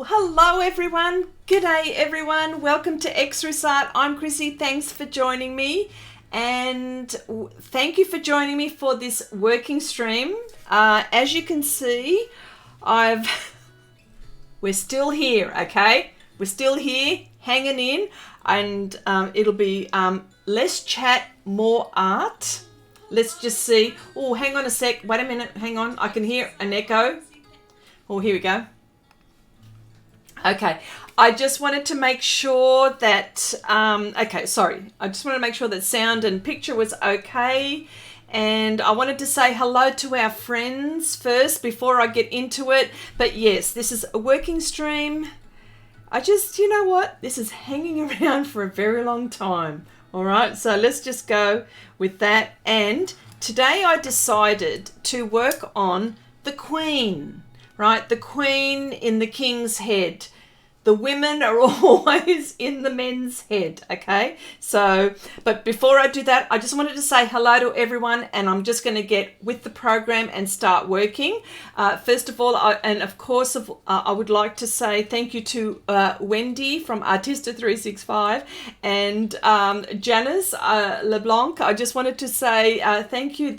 Hello everyone. G'day everyone. Welcome to Xrissart. I'm Chrissy. Thanks for joining me. And thank you for joining me for this working stream. As you can see, we're still here, okay? We're still here, hanging in, and it'll be less chat, more art. Let's just see. Oh, hang on a sec. Wait a minute. Hang on. I can hear an echo. Oh, here we go. Okay. I just wanted to make sure that, okay, sorry. I just wanted to make sure that sound and picture was okay. And I wanted to say hello to our friends first before I get into it. But yes, this is a working stream. You know what? This is hanging around for a very long time. All right, so let's just go with that. And today I decided to work on the Queen, right? The Queen in the King's head. The women are always in the men's head, okay? So, but before I do that, I just wanted to say hello to everyone, and I'm just going to get with the program and start working. First of all, I would like to say thank you to Wendy from Artista 365 and Janice LeBlanc. I just wanted to say thank you.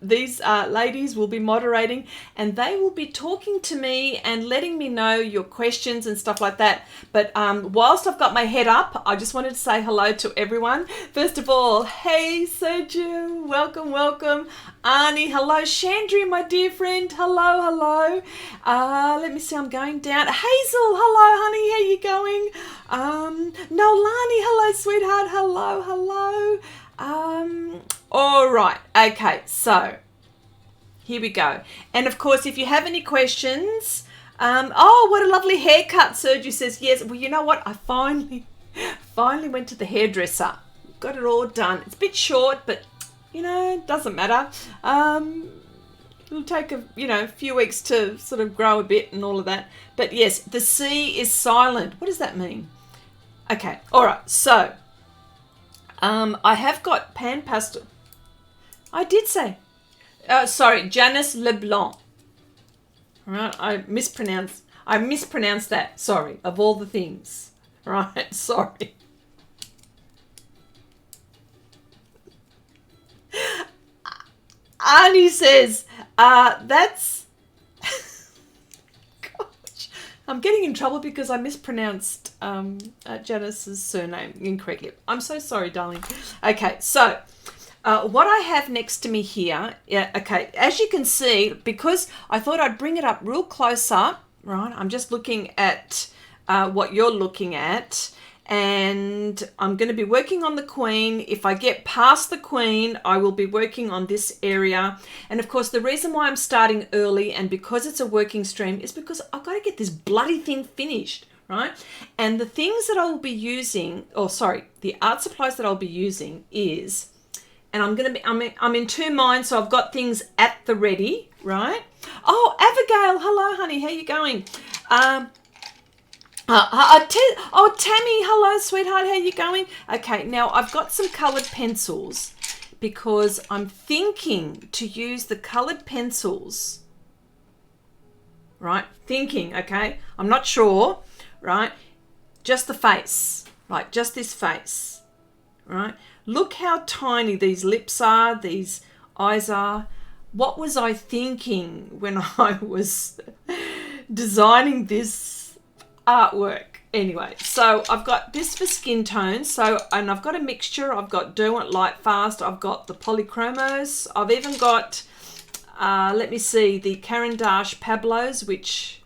These ladies will be moderating, and they will be talking to me and letting me know your questions and stuff like that. But whilst I've got my head up, I just wanted to say hello to everyone. First of all, hey Sergio, welcome. Arnie, hello. Chandri, my dear friend, hello. Let me see, I'm going down. Hazel, hello honey, how you going? Nolani, hello sweetheart, hello. All right, okay, so here we go. And of course, if you have any questions, oh, what a lovely haircut, Sergio says. Yes, well, you know what? I finally went to the hairdresser. Got it all done. It's a bit short, but, you know, it doesn't matter. It'll take a few weeks to sort of grow a bit and all of that. But yes, the C is silent. What does that mean? Okay, all right. So, I have got pan pastel. I did say. Sorry, Janice LeBlanc. Right, I mispronounced that. Sorry, of all the things. Right, sorry. Arnie says, that's... Gosh, I'm getting in trouble because I mispronounced Janice's surname incorrectly. I'm so sorry, darling. Okay, so... what I have next to me here, okay, as you can see, because I thought I'd bring it up real close up, right? I'm just looking at what you're looking at, and I'm going to be working on the Queen. If I get past the Queen, I will be working on this area. And of course, the reason why I'm starting early and because it's a working stream is because I've got to get this bloody thing finished, right? And the things that I will be using, the art supplies that I'll be using is... And I'm in two minds, so I've got things at the ready, right? Oh, Abigail, hello, honey, how you going? Tammy, hello, sweetheart, how you going? Okay, now I've got some coloured pencils because I'm thinking to use the coloured pencils, right? Okay? I'm not sure, right? Just the face, right? Just this face, right? Look how tiny these lips are, these eyes are. What was I thinking when I was designing this artwork? Anyway, so I've got this for skin tones. And I've got a mixture. I've got Derwent Light Fast. I've got the Polychromos. I've even got, let me see, the Caran d'Ache Pablos, which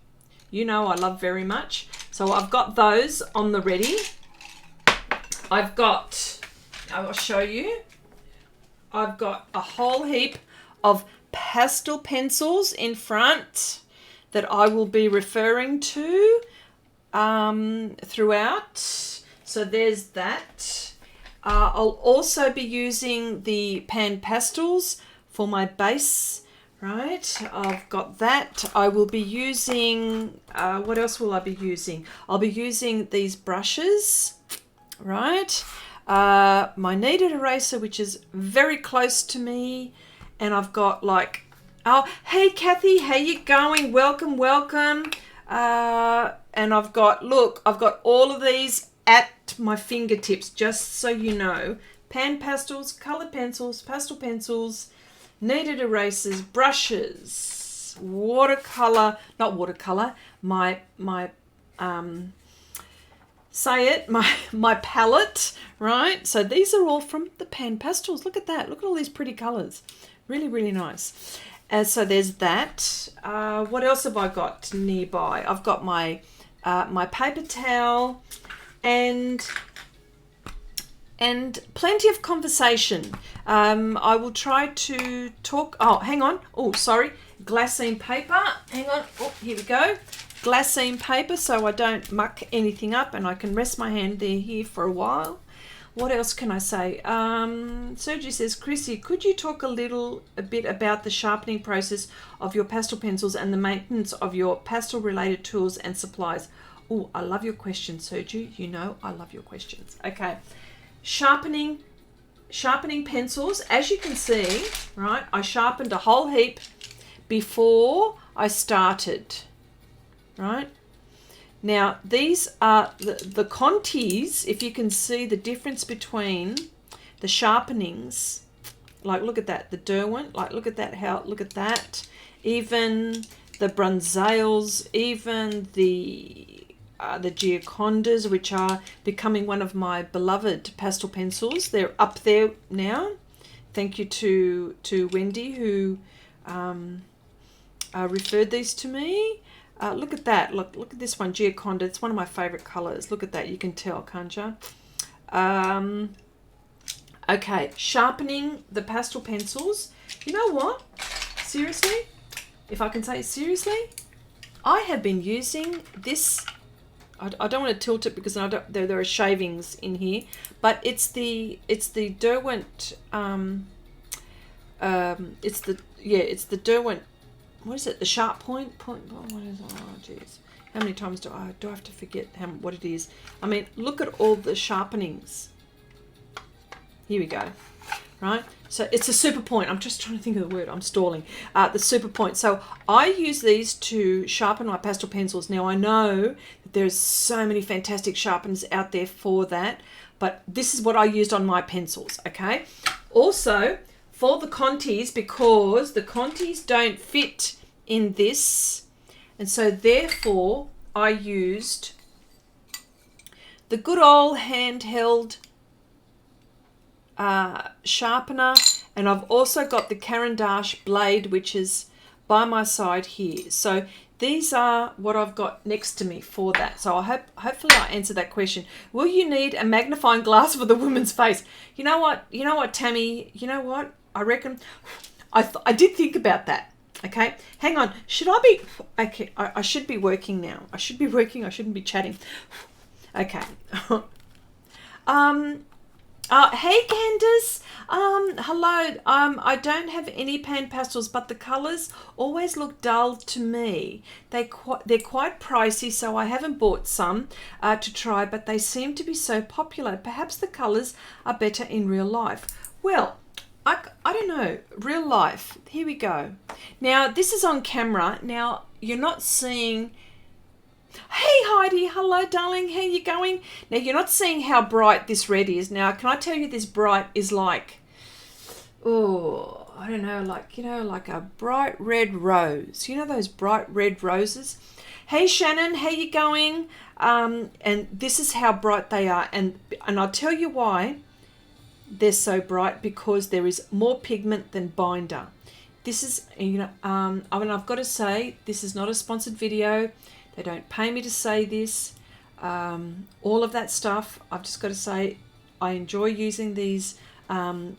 you know I love very much. So I've got those on the ready. I will show you. I've got a whole heap of pastel pencils in front that I will be referring to throughout. So there's that. I'll also be using the pan pastels for my base, right? I've got that. I will be using, what else will I be using? I'll be using these brushes, right? My kneaded eraser, which is very close to me, and I've got Oh, hey Kathy, how you going? Welcome. and I've got, look, I've got all of these at my fingertips, just so you know. Pan pastels, coloured pencils, pastel pencils, kneaded erasers, brushes, watercolour, not watercolour, my palette, right? So these are all from the Pan Pastels. Look at that. Look at all these pretty colours. Really, really nice. So there's that. What else have I got nearby? I've got my my paper towel and plenty of conversation. I will try to talk. Oh, hang on. Oh, sorry. Glassine paper. Hang on. Oh, here we go. Glassine paper so I don't muck anything up and I can rest my hand there here for a while. What else can I say? Sergi says, Chrissy, could you talk a bit about the sharpening process of your pastel pencils and the maintenance of your pastel related tools and supplies? Oh, I love your questions, Sergi. You know I love your questions. Okay. Sharpening pencils. As you can see, right, I sharpened a whole heap before I started. Right now, these are the Contis. If you can see the difference between the sharpenings, like look at that, the Derwent, like look at that, look at that, even the Brunsales, even the Giocondas, which are becoming one of my beloved pastel pencils. They're up there now. Thank you to Wendy who referred these to me. Look at that. Look at this one, Gioconda. It's one of my favourite colours. Look at that. You can tell, can't you? Okay, sharpening the pastel pencils. You know what? Seriously? If I can say it seriously, I have been using this. I don't want to tilt it because there are shavings in here, but it's the Derwent. It's the Derwent. What is it? The sharp point? What is it? Oh, jeez. How many times do I have to forget what it is? I mean, look at all the sharpenings. Here we go. Right? So it's a super point. I'm just trying to think of the word. I'm stalling. The super point. So I use these to sharpen my pastel pencils. Now, I know that there's so many fantastic sharpeners out there for that, but this is what I used on my pencils, okay? Also, for the Contis, because the Contis don't fit in this, and so therefore I used the good old handheld sharpener, and I've also got the Caran d'Ache blade, which is by my side here. So these are what I've got next to me for that. So hopefully I answered that question. Will you need a magnifying glass for the woman's face? You know what, Tammy, you know what? I reckon I did think about that. Okay, hang on. Should I be okay? I should be working now. I should be working. I shouldn't be chatting. Okay. Hey Candace. Hello. I don't have any pan pastels, but the colours always look dull to me. They're quite pricey, so I haven't bought some to try, but they seem to be so popular. Perhaps the colours are better in real life. Well, I don't know, real life. Here we go. Now, this is on camera. Now, you're not seeing... Hey, Heidi. Hello, darling. How you going? Now, you're not seeing how bright this red is. Now, can I tell you this bright is like... Oh, I don't know, like, like a bright red rose. You know those bright red roses? Hey, Shannon. How you going? And this is how bright they are. And I'll tell you why they're so bright, because there is more pigment than binder. This is, I mean, I've got to say, this is not a sponsored video. They don't pay me to say this. All of that stuff, I've just got to say, I enjoy using these pan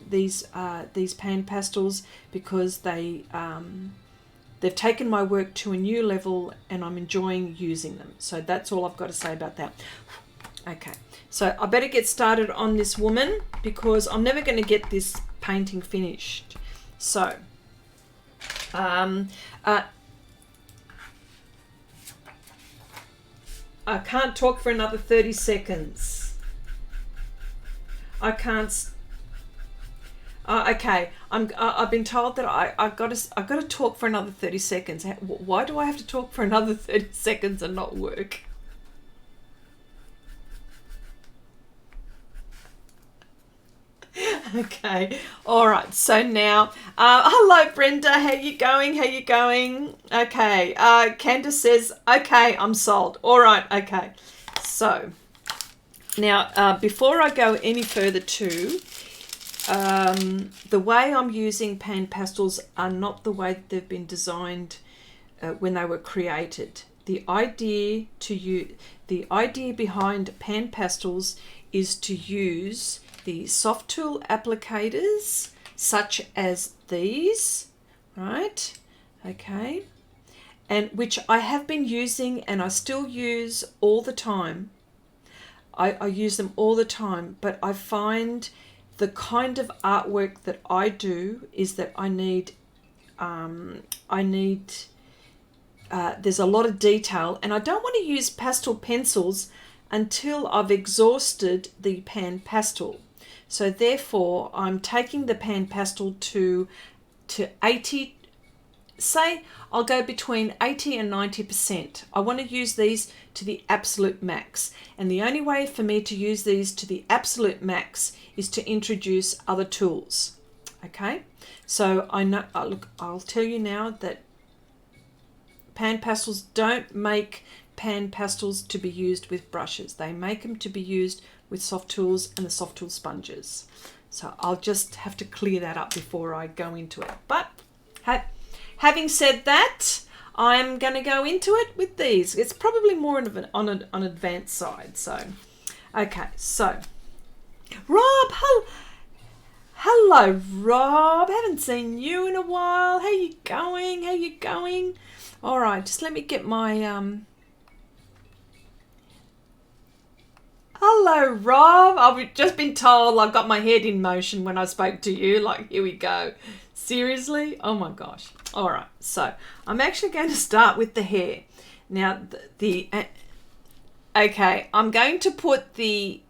pastels because they've taken my work to a new level and I'm enjoying using them. So that's all I've got to say about that. Okay, so I better get started on this woman because I'm never going to get this painting finished. So, I can't talk for another 30 seconds. I can't. Okay, I've been told that I've got to talk for another 30 seconds. Why do I have to talk for another 30 seconds and not work? Okay. All right. So now, hello, Brenda. How you going? How you going? Okay. Candace says, okay, I'm sold. All right. Okay. So now, before I go any further too, the way I'm using pan pastels are not the way that they've been designed when they were created. The idea behind pan pastels is to use the soft tool applicators such as these, right? Okay. And which I have been using and I still use all the time. I use them all the time, but I find the kind of artwork that I do is that there's a lot of detail, and I don't want to use pastel pencils until I've exhausted the pan pastel. So therefore, I'm taking the pan pastel to 80. Say I'll go between 80 and 90%. I want to use these to the absolute max. And the only way for me to use these to the absolute max is to introduce other tools. Okay? So I know, look, I'll tell you now that pan pastels don't make pan pastels to be used with brushes. They make them to be used with soft tools and the soft tool sponges. So I'll just have to clear that up before I go into it. But having said that, I'm going to go into it with these. It's probably more on an advanced side. So, okay. So, Rob, hello, Rob. Haven't seen you in a while. How you going? How you going? All right. Just let me get my Hello, Rob. I've just been told I got my head in motion when I spoke to you. Like, here we go. Seriously? Oh my gosh. All right. So I'm actually going to start with the hair. Now, okay, I'm going to put the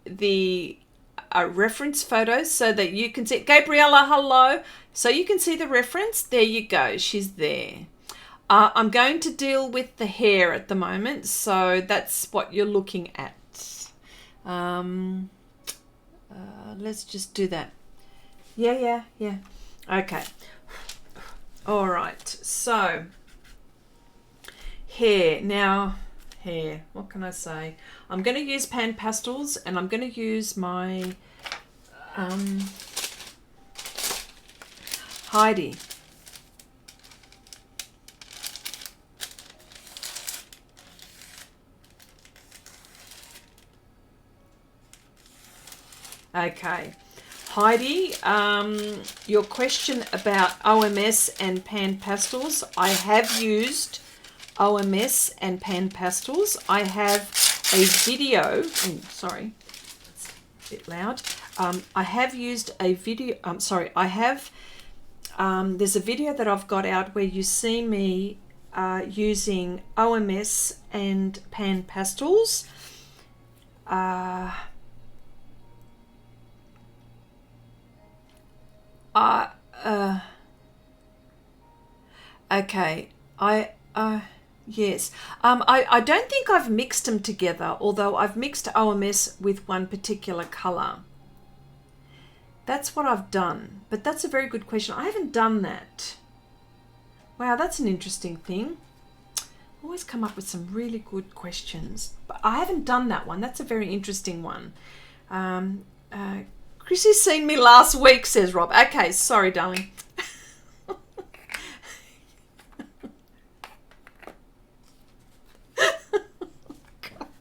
reference photos so that you can see. Gabriella, hello. So you can see the reference. There you go. She's there. I'm going to deal with the hair at the moment. So that's what you're looking at. Let's just do that. Yeah. Okay. All right. So hair. Now, hair. What can I say? I'm going to use pan pastels, and I'm going to use my Heidi. Okay, Heidi, your question about OMS and pan pastels. I have used OMS and pan pastels. I have a video. Sorry, it's a bit loud. I have used a video. I have. There's a video that I've got out where you see me using OMS and pan pastels. Okay, yes. I don't think I've mixed them together, although I've mixed OMS with one particular colour. That's what I've done, but that's a very good question. I haven't done that. Wow, that's an interesting thing. Always come up with some really good questions, but I haven't done that one. That's a very interesting one. Chrissy's seen me last week, says Rob. Okay, sorry, darling.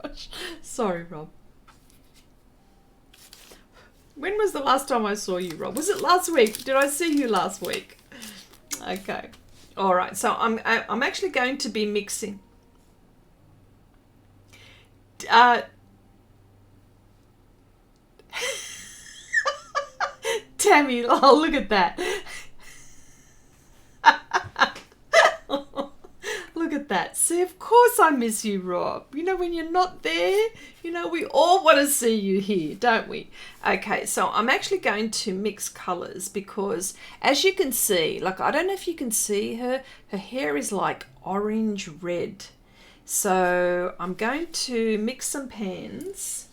Gosh, sorry, Rob. When was the last time I saw you, Rob? Was it last week? Did I see you last week? Okay. All right. So I'm actually going to be mixing. Tammy, oh, look at that. Look at that. See, of course I miss you, Rob. You know, when you're not there, you know, we all want to see you here, don't we? Okay, so I'm actually going to mix colours because, as you can see, like, I don't know if you can see her hair is like orange red. So I'm going to mix some pans.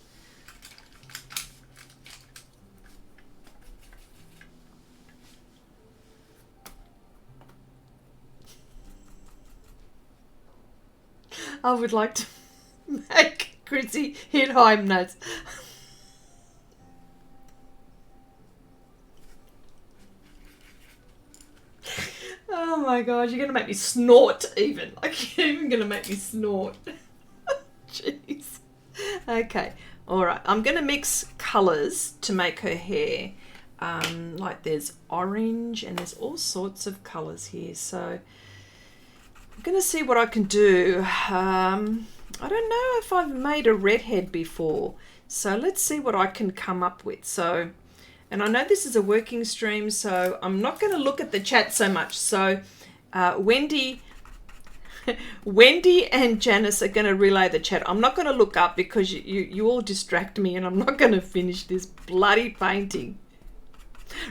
I would like to make Chrissy hit high notes. Oh my God, you're going to make me snort even. Like, you're even going to make me snort. Jeez. Okay. All right. I'm going to mix colours to make her hair. Like there's orange and there's all sorts of colours here. So I'm going to see what I can do. I don't know if I've made a redhead before. So let's see what I can come up with. So... And I know this is a working stream, so I'm not going to look at the chat so much. So Wendy and Janice are going to relay the chat. I'm not going to look up because you all distract me and I'm not going to finish this bloody painting.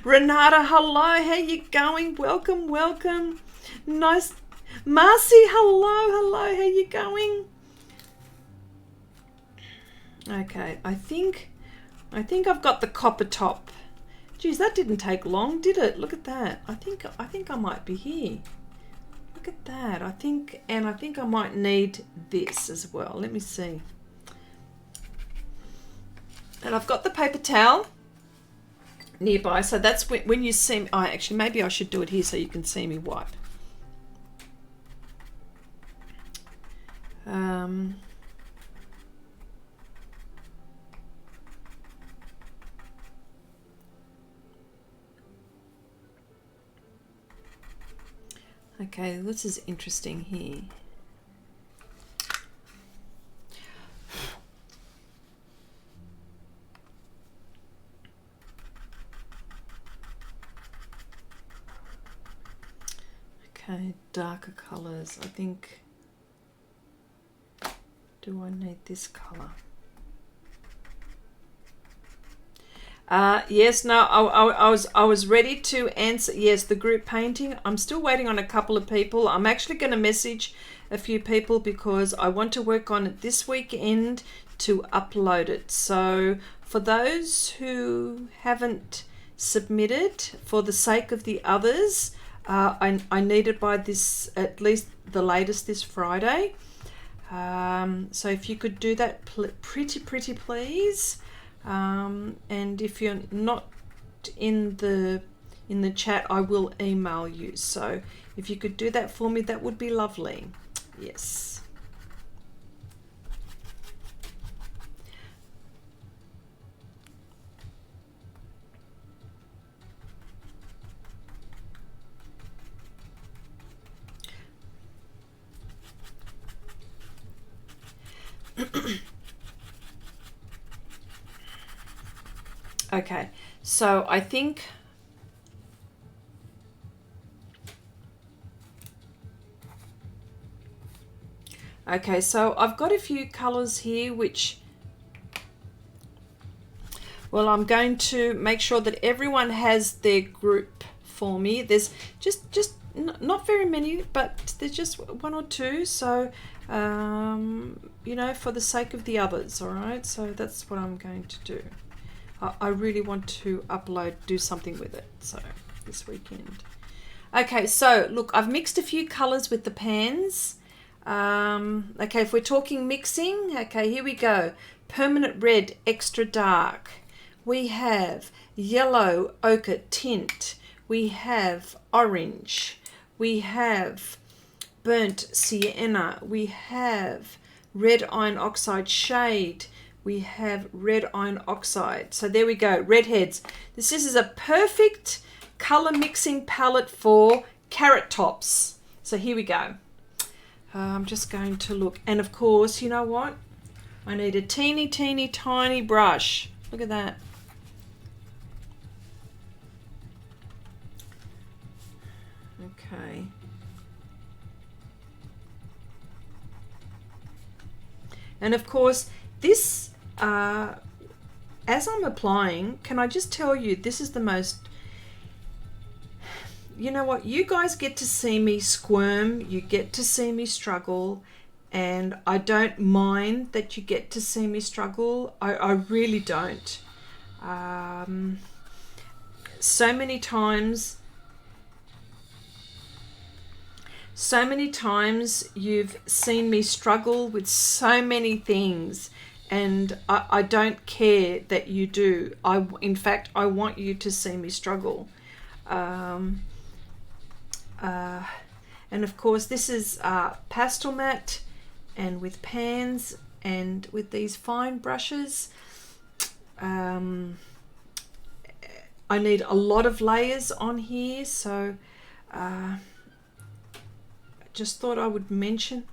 Renata, hello. How you going? Welcome, welcome. Nice. Marcy, hello. How you going? Okay, I think I've got the copper top. Geez, that didn't take long, did it? Look at that. I think I might be here. Look at that. I think I might need this as well. Let me see. And I've got the paper towel nearby, so that's when you see me. Oh, actually, maybe I should do it here so you can see me wipe. Okay, this is interesting here. Okay, darker colours. I think, do I need this colour? Yes, no, I was ready to answer. Yes, the group painting. I'm still waiting on a couple of people. I'm actually going to message a few people because I want to work on it this weekend to upload it. So for those who haven't submitted, for the sake of the others, I need it by this, at least the latest this Friday. So if you could do that pretty please. And if you're not in the chat, I will email you. So if you could do that for me, that would be lovely. Yes. Okay, so I think okay, so I've got a few colors here which, well, I'm going to make sure that everyone has their group for me. There's just not very many, but there's just one or two, so you know, for the sake of the others. All right, so that's what I'm going to do. I really want to do something with it, so this weekend. Okay, so look, I've mixed a few colors with the pans. Okay, if we're talking mixing, okay, here we go. Permanent red, extra dark. We have yellow ochre tint. We have orange. We have burnt sienna. We have red iron oxide shade. We have red iron oxide. So there we go, redheads. This is a perfect color mixing palette for carrot tops. So here we go. I'm just going to look. And of course, you know what? I need a teeny tiny brush. Look at that. Okay. And of course, this, as I'm applying, can I just tell you, this is the most, you know what, you guys get to see me squirm, you get to see me struggle, and I don't mind that you get to see me struggle. I really don't. So many times So many times you've seen me struggle with so many things, and I don't care that you do. In fact, I want you to see me struggle. Um, and of course, this is Pastelmat, and with pans and with these fine brushes. I need a lot of layers on here, so just thought I would mention.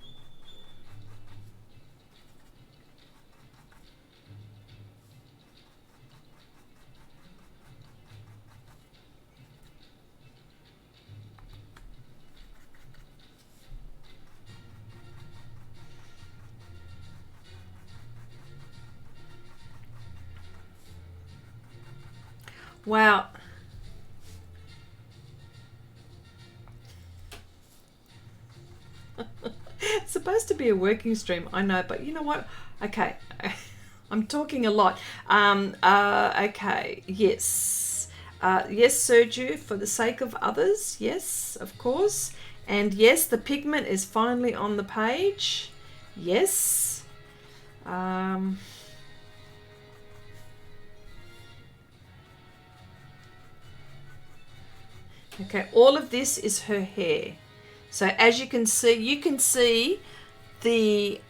Wow. It's supposed to be a working stream, I know, but you know what? Okay, I'm talking a lot. Okay, yes. Yes, Sergio, for the sake of others, yes, of course. And yes, the pigment is finally on the page. Yes. Okay, all of this is her hair. So as you can see the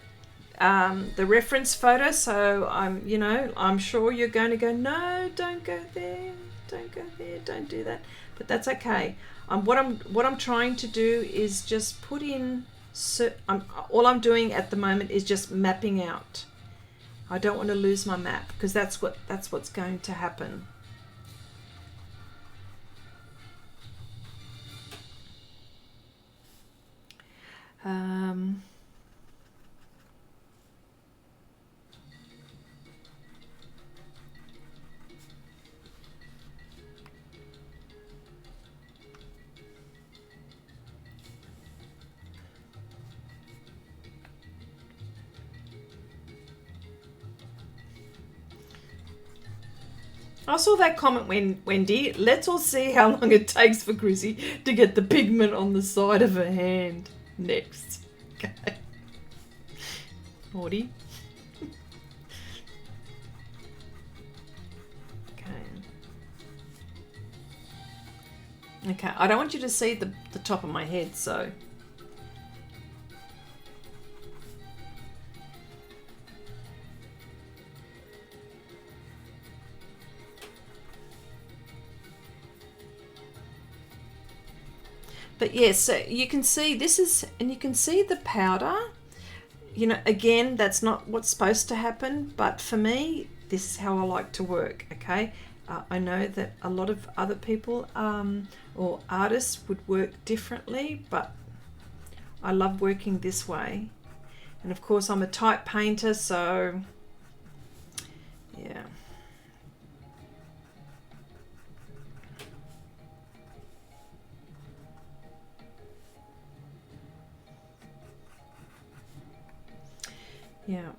reference photo. So I'm sure you're going to go, no, don't go there, don't do that. But that's okay. What I'm trying to do is just put in. All I'm doing at the moment is just mapping out. I don't want to lose my map, because that's what's going to happen. I saw that comment, Wendy. Let's all see how long it takes for Chrissy to get the pigment on the side of her hand. Next. Okay. Naughty. Okay, I don't want you to see the top of my head, so... But yes, so you can see this is, and you can see the powder. You know, again, that's not what's supposed to happen, but for me, this is how I like to work, okay? I know that a lot of other people or artists would work differently, but I love working this way. And of course, I'm a type painter, so yeah. Yeah.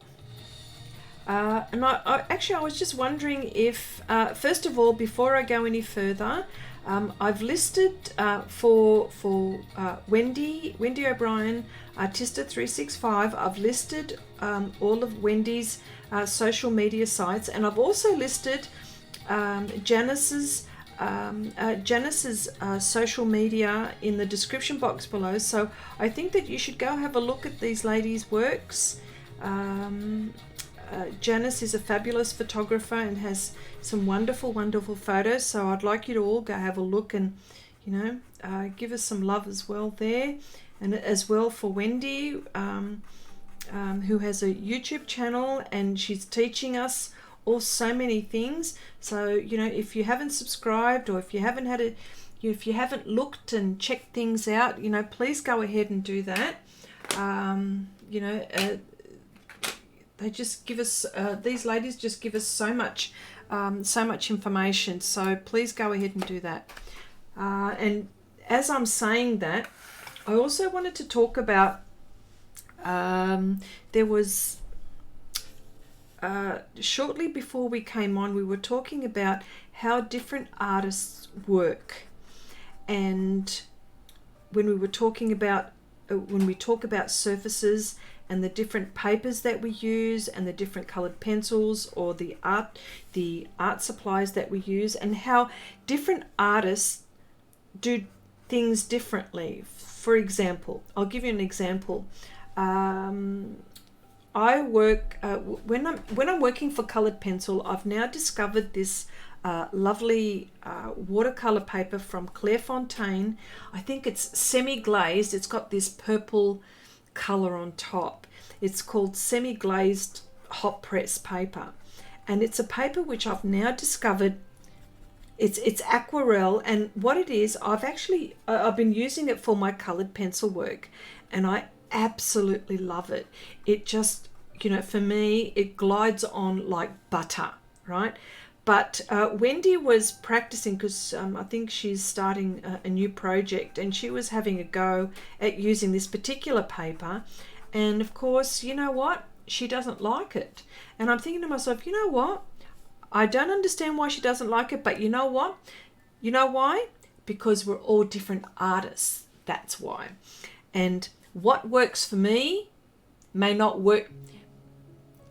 And I was just wondering if, first of all, before I go any further, I've listed for Wendy O'Brien, Artista 365. I've listed all of Wendy's social media sites, and I've also listed Janice's social media in the description box below. So I think that you should go have a look at these ladies' works. Janice is a fabulous photographer and has some wonderful photos, so I'd like you to all go have a look and give us some love as well there. And as well for Wendy, who has a YouTube channel, and she's teaching us all so many things. So if you haven't subscribed, or if you haven't if you haven't looked and checked things out, please go ahead and do that. They just give us, these ladies just give us so much information. So please go ahead and do that. And as I'm saying that, I also wanted to talk about, there was, shortly before we came on, we were talking about how different artists work. And when we were talking about when we talk about surfaces and the different papers that we use and the different colored pencils or the art supplies that we use, and how different artists do things differently. For example, I'll give you an example. I work when I'm working for colored pencil. I've now discovered this lovely watercolor paper from Clairefontaine. I think it's semi-glazed. It's got this purple color on top. It's called semi-glazed hot press paper, and it's a paper which I've now discovered. It's aquarelle, and what it is, I've been using it for my colored pencil work, and I absolutely love it. It just, for me, it glides on like butter, right? But Wendy was practicing because I think she's starting a new project, and she was having a go at using this particular paper, and of course, you know what? She doesn't like it. And I'm thinking to myself, you know what? I don't understand why she doesn't like it, but you know what? You know why? Because we're all different artists. That's why. And what works for me may not work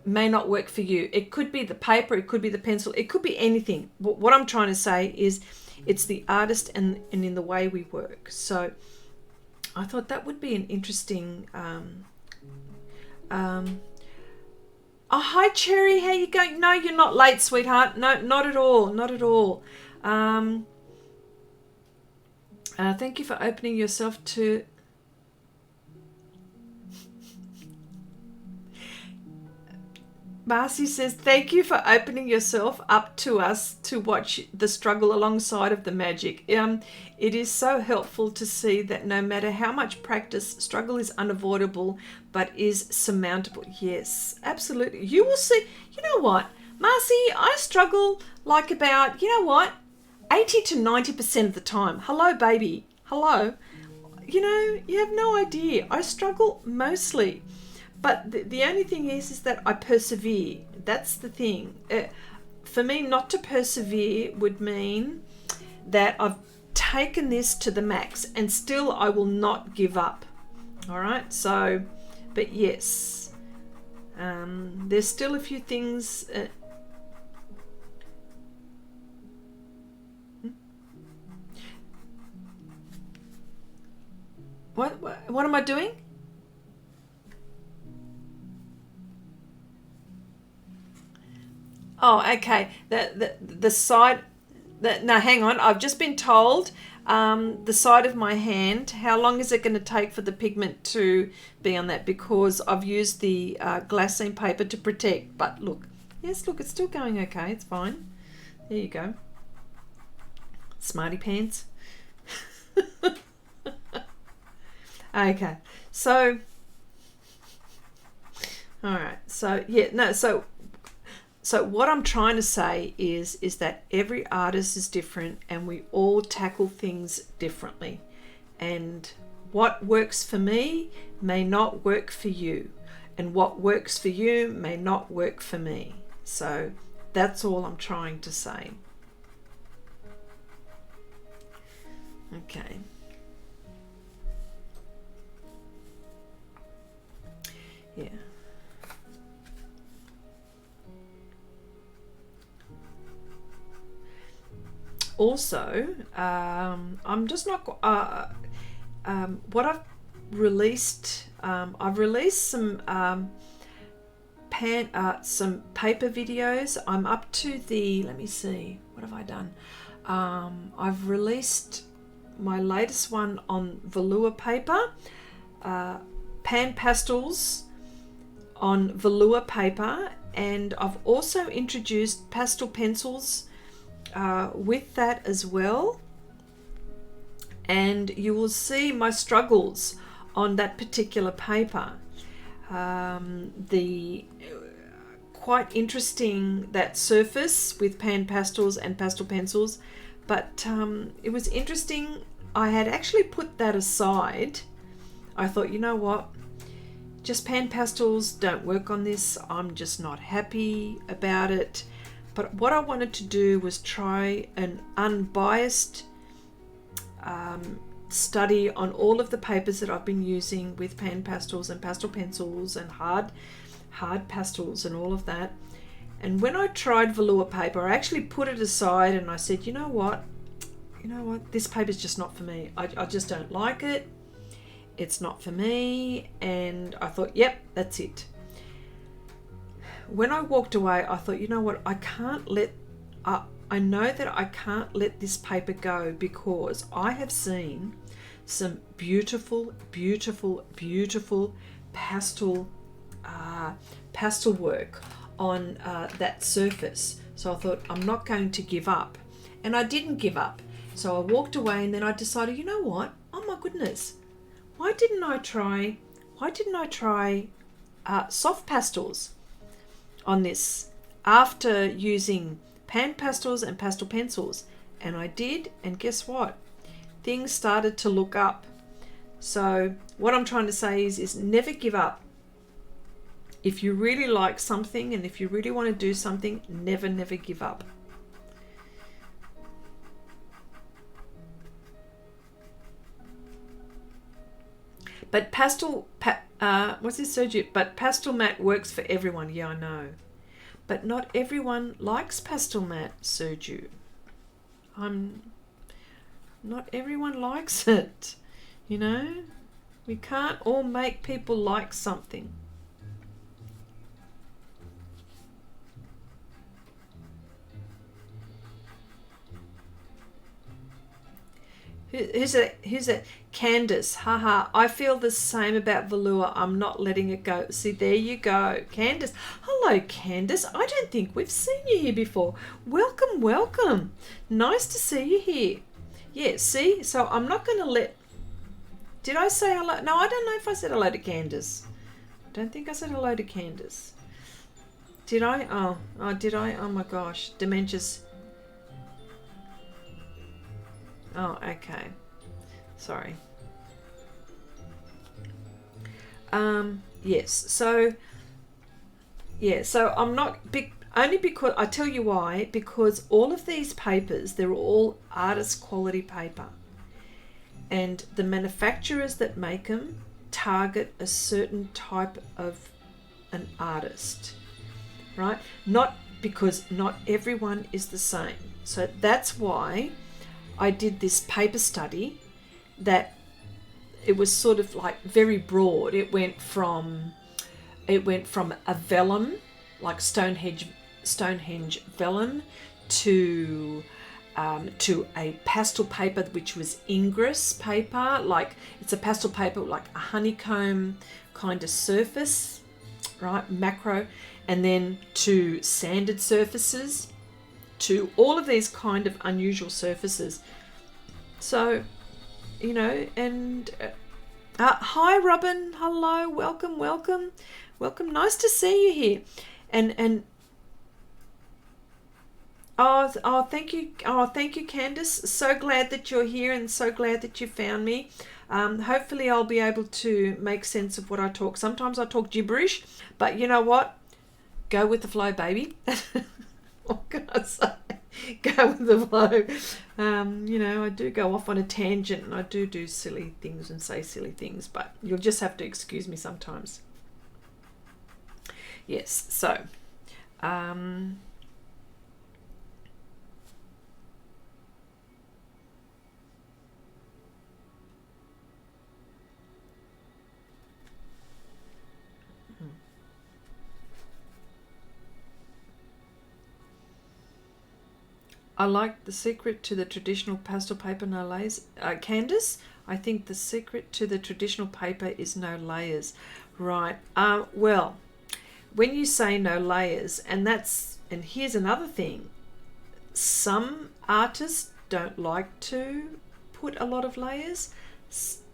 for you. It could be the paper, it could be the pencil, it could be anything. But what I'm trying to say is it's the artist and in the way we work. So I thought that would be an interesting oh, hi Cherry, how you going? No, you're not late, sweetheart. No, not at all, not at all. Thank you for opening yourself to... Marcy says, thank you for opening yourself up to us to watch the struggle alongside of the magic. It is so helpful to see that no matter how much practice, struggle is unavoidable but is surmountable. Yes, absolutely. You will see. You know what, Marcy, I struggle like about, 80 to 90% of the time. Hello, baby. Hello. You have no idea. I struggle mostly. But the only thing is that I persevere. That's the thing. For me, not to persevere would mean that I've taken this to the max and still I will not give up. All right. So, but yes, there's still a few things. What am I doing? Oh, okay. The side. No, hang on. I've just been told the side of my hand. How long is it going to take for the pigment to be on that? Because I've used the glassine paper to protect. But look, yes, look, it's still going okay. It's fine. There you go. Smarty pants. Okay. So. All right. So yeah. No. So what I'm trying to say is that every artist is different and we all tackle things differently. And what works for me may not work for you. And what works for you may not work for me. So that's all I'm trying to say. Okay. Yeah. Also, I'm just not what I've released. I've released some some paper videos. I'm up to the, let me see, what have I done? I've released my latest one on velour paper, pan pastels on velour paper, and I've also introduced pastel pencils with that as well, and you will see my struggles on that particular paper. The quite interesting, that surface with pan pastels and pastel pencils, but it was interesting. I had actually put that aside. I thought, you know what, just pan pastels don't work on this. I'm just not happy about it. But what I wanted to do was try an unbiased study on all of the papers that I've been using with pan pastels and pastel pencils and hard pastels and all of that. And when I tried velour paper, I actually put it aside and I said, you know what, this paper's just not for me. I just don't like it. It's not for me. And I thought, yep, that's it. When I walked away, I thought, you know what, I know that I can't let this paper go, because I have seen some beautiful, beautiful, beautiful pastel work on that surface. So I thought, I'm not going to give up. And I didn't give up. So I walked away, and then I decided, you know what? Oh my goodness. Why didn't I try soft pastels on this after using pan pastels and pastel pencils? And I did, and guess what? Things started to look up. So what I'm trying to say is never give up. If you really like something and if you really want to do something, never give up. But what's this, Sergio? But Pastelmat works for everyone. Yeah, I know. But not everyone likes Pastelmat, Sergio. Not everyone likes it. You know? We can't all make people like something. Who's that? Candace. Haha. I feel the same about velour. I'm not letting it go. See, there you go. Candace. Hello, Candace. I don't think we've seen you here before. Welcome, welcome. Nice to see you here. Yeah, see? So I'm not going to let... Did I say hello? No, I don't know if I said hello to Candace. I don't think I said hello to Candace. Did I? Oh, did I? Oh my gosh. Dementia's... Oh, okay. Sorry. Yes. So, yeah. So I'm not only because I tell you why. Because all of these papers, they're all artist quality paper, and the manufacturers that make them target a certain type of an artist, right? Not because not everyone is the same. So that's why I did this paper study that it was sort of like very broad. It went from a vellum, like Stonehenge vellum, to a pastel paper which was Ingress paper, like it's a pastel paper like a honeycomb kind of surface, right, macro, and then to sanded surfaces, to all of these kind of unusual surfaces. So, you know, and hi Robin, hello, welcome. Nice to see you here. And thank you, Candace. So glad that you're here and so glad that you found me. Hopefully I'll be able to make sense of what I talk. Sometimes I talk gibberish, but you know what? Go with the flow, baby. What can I say? Go with the flow. You know, I do go off on a tangent and I do silly things and say silly things, but you'll just have to excuse me sometimes. Yes, so I like the secret to the traditional pastel paper, no layers. Candace, I think the secret to the traditional paper is no layers. Right. Well, when you say no layers, and here's another thing. Some artists don't like to put a lot of layers.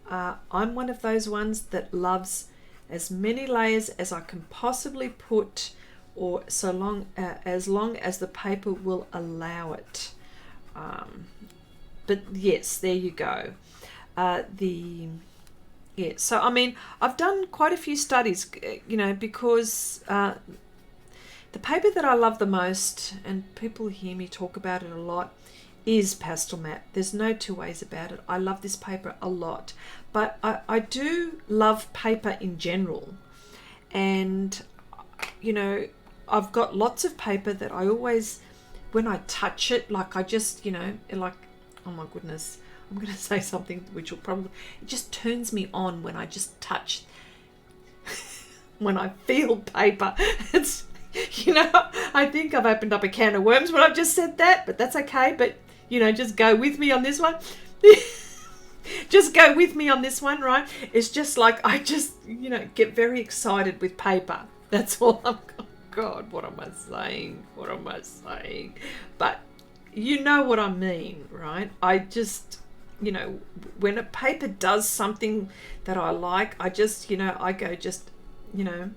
I'm one of those ones that loves as many layers as I can possibly put, or as long as the paper will allow it. But yes, there you go. So I mean, I've done quite a few studies, you know, because the paper that I love the most, and people hear me talk about it a lot, is Pastelmat. There's no two ways about it. I love this paper a lot, but I do love paper in general. And, you know, I've got lots of paper that I always, when I touch it, like I just, you know, like, oh my goodness, I'm going to say something which will probably, it just turns me on when I just touch, when I feel paper. It's, you know, I think I've opened up a can of worms when I've just said that, but that's okay. But, you know, just go with me on this one. Just go with me on this one, right? It's just like, I just, you know, get very excited with paper. That's all I'm, oh God, what am I saying? What am I saying? But you know what I mean, right? I just, you know, when a paper does something that I like, I just, you know, I go just, you know,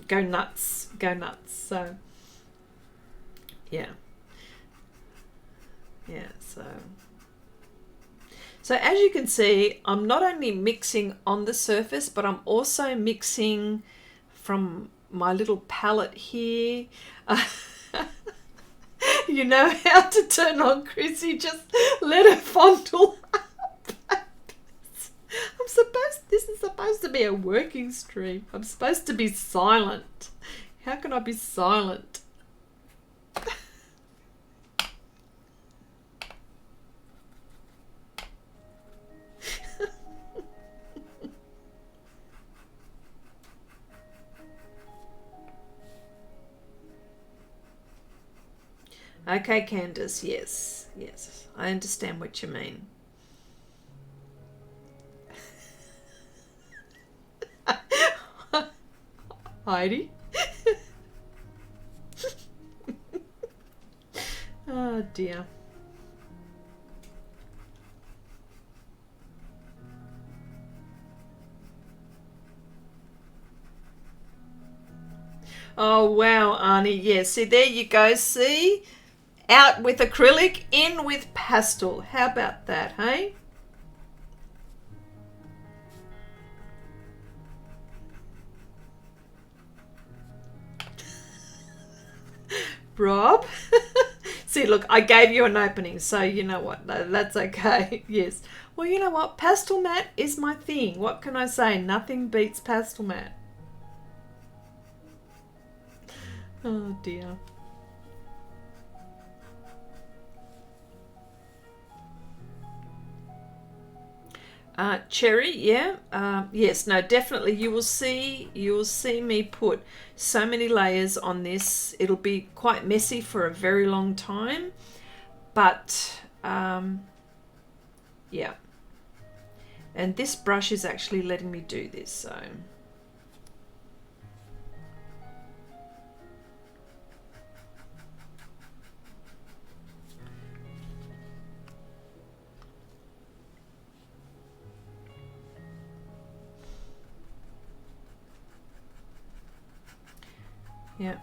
go nuts. So, yeah. Yeah, so as you can see, I'm not only mixing on the surface, but I'm also mixing from my little palette here. You know how to turn on Chrissy, just let her fondle up. This is supposed to be a working stream. I'm supposed to be silent. How can I be silent? Okay, Candace, yes, I understand what you mean. Heidi? Oh dear. Oh wow, Arnie, yeah, see, there you go, see? Out with acrylic, in with pastel. How about that, hey? Rob? See, look, I gave you an opening, so you know what? That's okay. Yes. Well, you know what? Pastelmat is my thing. What can I say? Nothing beats Pastelmat. Oh, dear. Cherry, yeah, yes, no, definitely. You will see me put so many layers on this. It'll be quite messy for a very long time, but yeah. And this brush is actually letting me do this, so. Yeah.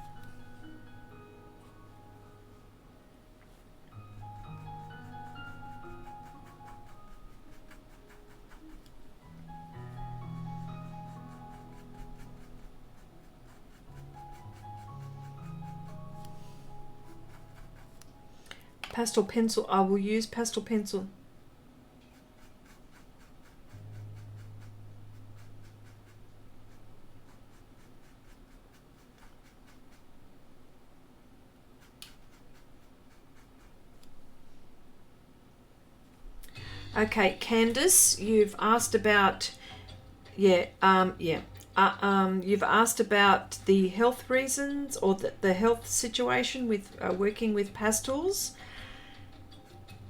Pastel pencil. I will use pastel pencil. Okay, Candace, you've asked about, you've asked about the health reasons or the health situation with working with pastels.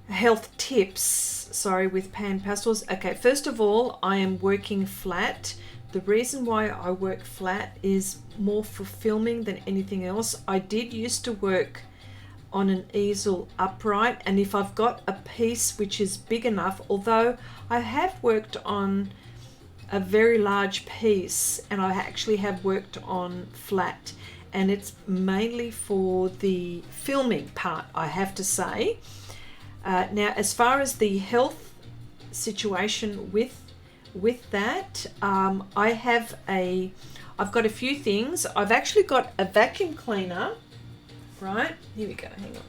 Health tips, sorry, with pan pastels. Okay, first of all, I am working flat. The reason why I work flat is more for filming than anything else. I did used to work on an easel upright, and if I've got a piece which is big enough, although I have worked on a very large piece and I actually have worked on flat, and it's mainly for the filming part, I have to say. Now, as far as the health situation with that, I've got a few things. I've actually got a vacuum cleaner. Right, here we go, hang on.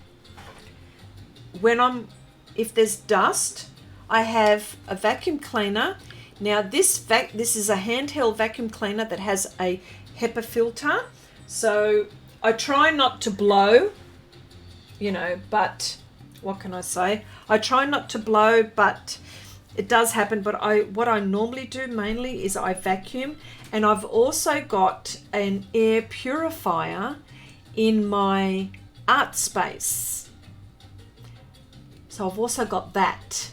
if there's dust, I have a vacuum cleaner. Now this is a handheld vacuum cleaner that has a HEPA filter. So I try not to blow, but what can I say? I try not to blow, but it does happen. But what I normally do mainly is I vacuum, and I've also got an air purifier in my art space. So I've also got that.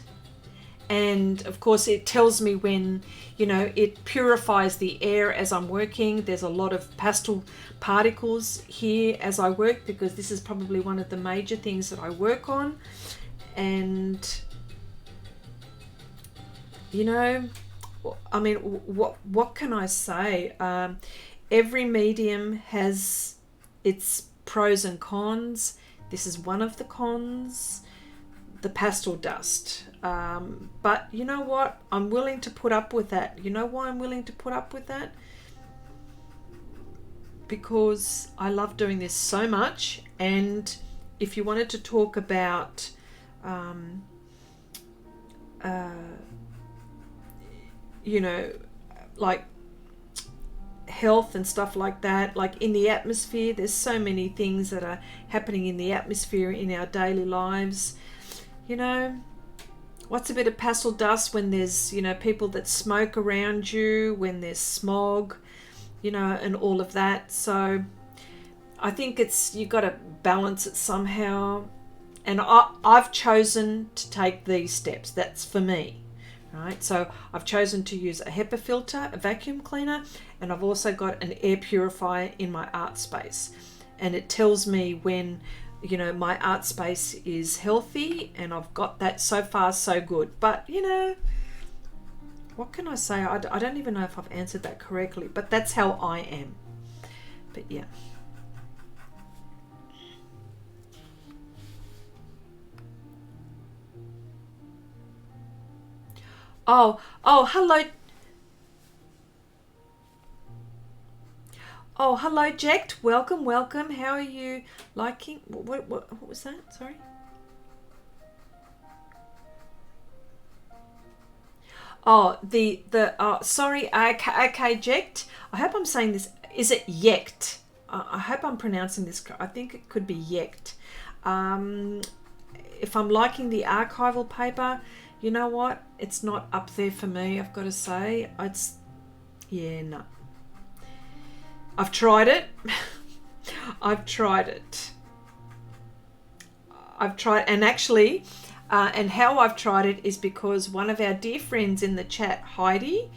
And of course it tells me when, it purifies the air as I'm working. There's a lot of pastel particles here as I work, because this is probably one of the major things that I work on. And, I mean, what can I say? Every medium has its pros and cons. This is one of the cons, the pastel dust. But you know what? I'm willing to put up with that. You know why I'm willing to put up with that? Because I love doing this so much. And if you wanted to talk about like health and stuff like that, like in the atmosphere, there's so many things that are happening in the atmosphere in our daily lives. What's a bit of pastel dust when there's, people that smoke around you, when there's smog, and all of that. So I think you got to balance it somehow. And I've chosen to take these steps. That's for me, right? So I've chosen to use a HEPA filter, a vacuum cleaner, and I've also got an air purifier in my art space. And it tells me when, my art space is healthy, and I've got that. So far so good. But what can I say? I don't even know if I've answered that correctly, but that's how I am. But yeah. Oh, hello. Oh, hello, Jack. Welcome. How are you liking? What was that? Sorry. Oh, sorry. Okay, Jack. I hope I'm saying this. Is it Yekt? I hope I'm pronouncing this. I think it could be Yekt. If I'm liking the archival paper, you know what? It's not up there for me, I've got to say. No. I've tried it. And actually, and how I've tried it is because one of our dear friends in the chat, Heidi,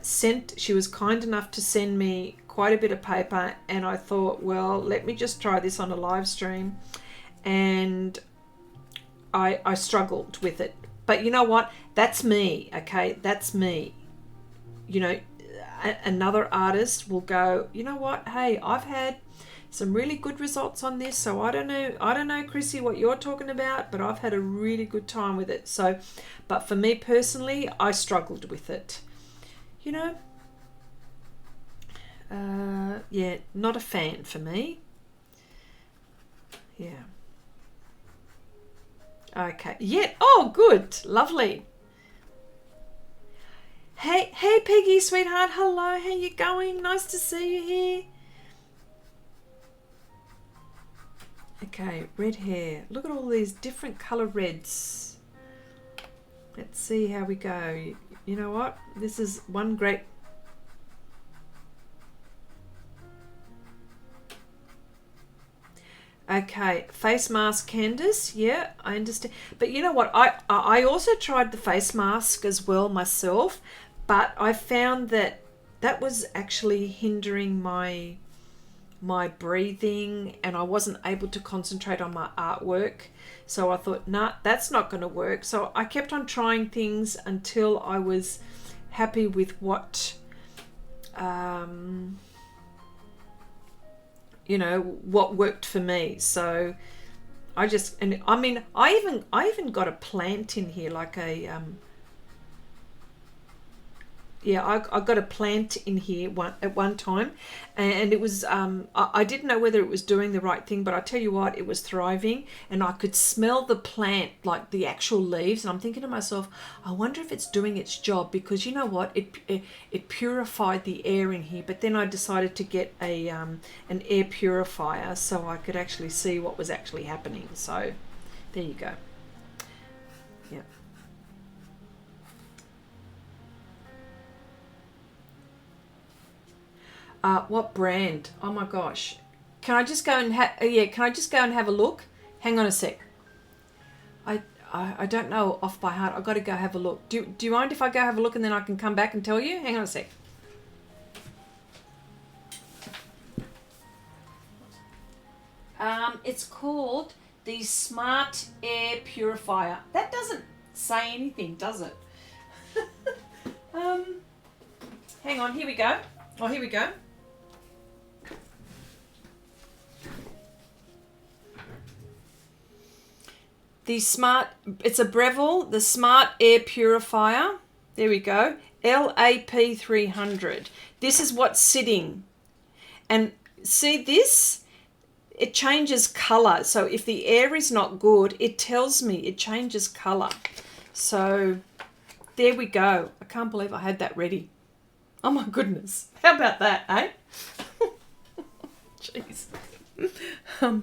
she was kind enough to send me quite a bit of paper, and I thought, well, let me just try this on a live stream. And I struggled with it. But you know what? That's me, okay? That's me. Another artist will go, you know what? Hey, I've had some really good results on this. So I don't know, Chrissy, what you're talking about, but I've had a really good time with it. So, but for me personally, I struggled with it. Not a fan for me. Yeah. Okay. Yeah. Oh, good. Lovely. Hey, Peggy, sweetheart. Hello. How you going? Nice to see you here. Okay, red hair. Look at all these different color reds. Let's see how we go. You know what? This is one great... Okay, face mask, Candice. Yeah, I understand. But you know what? I also tried the face mask as well myself, but I found that was actually hindering my breathing, and I wasn't able to concentrate on my artwork. So I thought, nah, that's not going to work. So I kept on trying things until I was happy with what what worked for me. So I even got a plant in here, like a yeah, I got a plant in here at one time, and it was I didn't know whether it was doing the right thing, but I tell you what, it was thriving, and I could smell the plant, like the actual leaves, and I'm thinking to myself, I wonder if it's doing its job, because you know what, it purified the air in here. But then I decided to get a an air purifier so I could actually see what was actually happening. So there you go. Yeah. What brand? Oh my gosh. Can I just go and can I just go and have a look? Hang on a sec. I don't know off by heart. I've got to go have a look. Do you mind if I go have a look and then I can come back and tell you? Hang on a sec. It's called the Smart Air Purifier. That doesn't say anything, does it? Hang on, here we go. Oh, here we go. It's a Breville, the Smart Air Purifier. There we go. LAP 300. This is what's sitting. And see this? It changes color. So if the air is not good, it tells me it changes color. So there we go. I can't believe I had that ready. Oh my goodness. How about that, eh? Jeez. Hang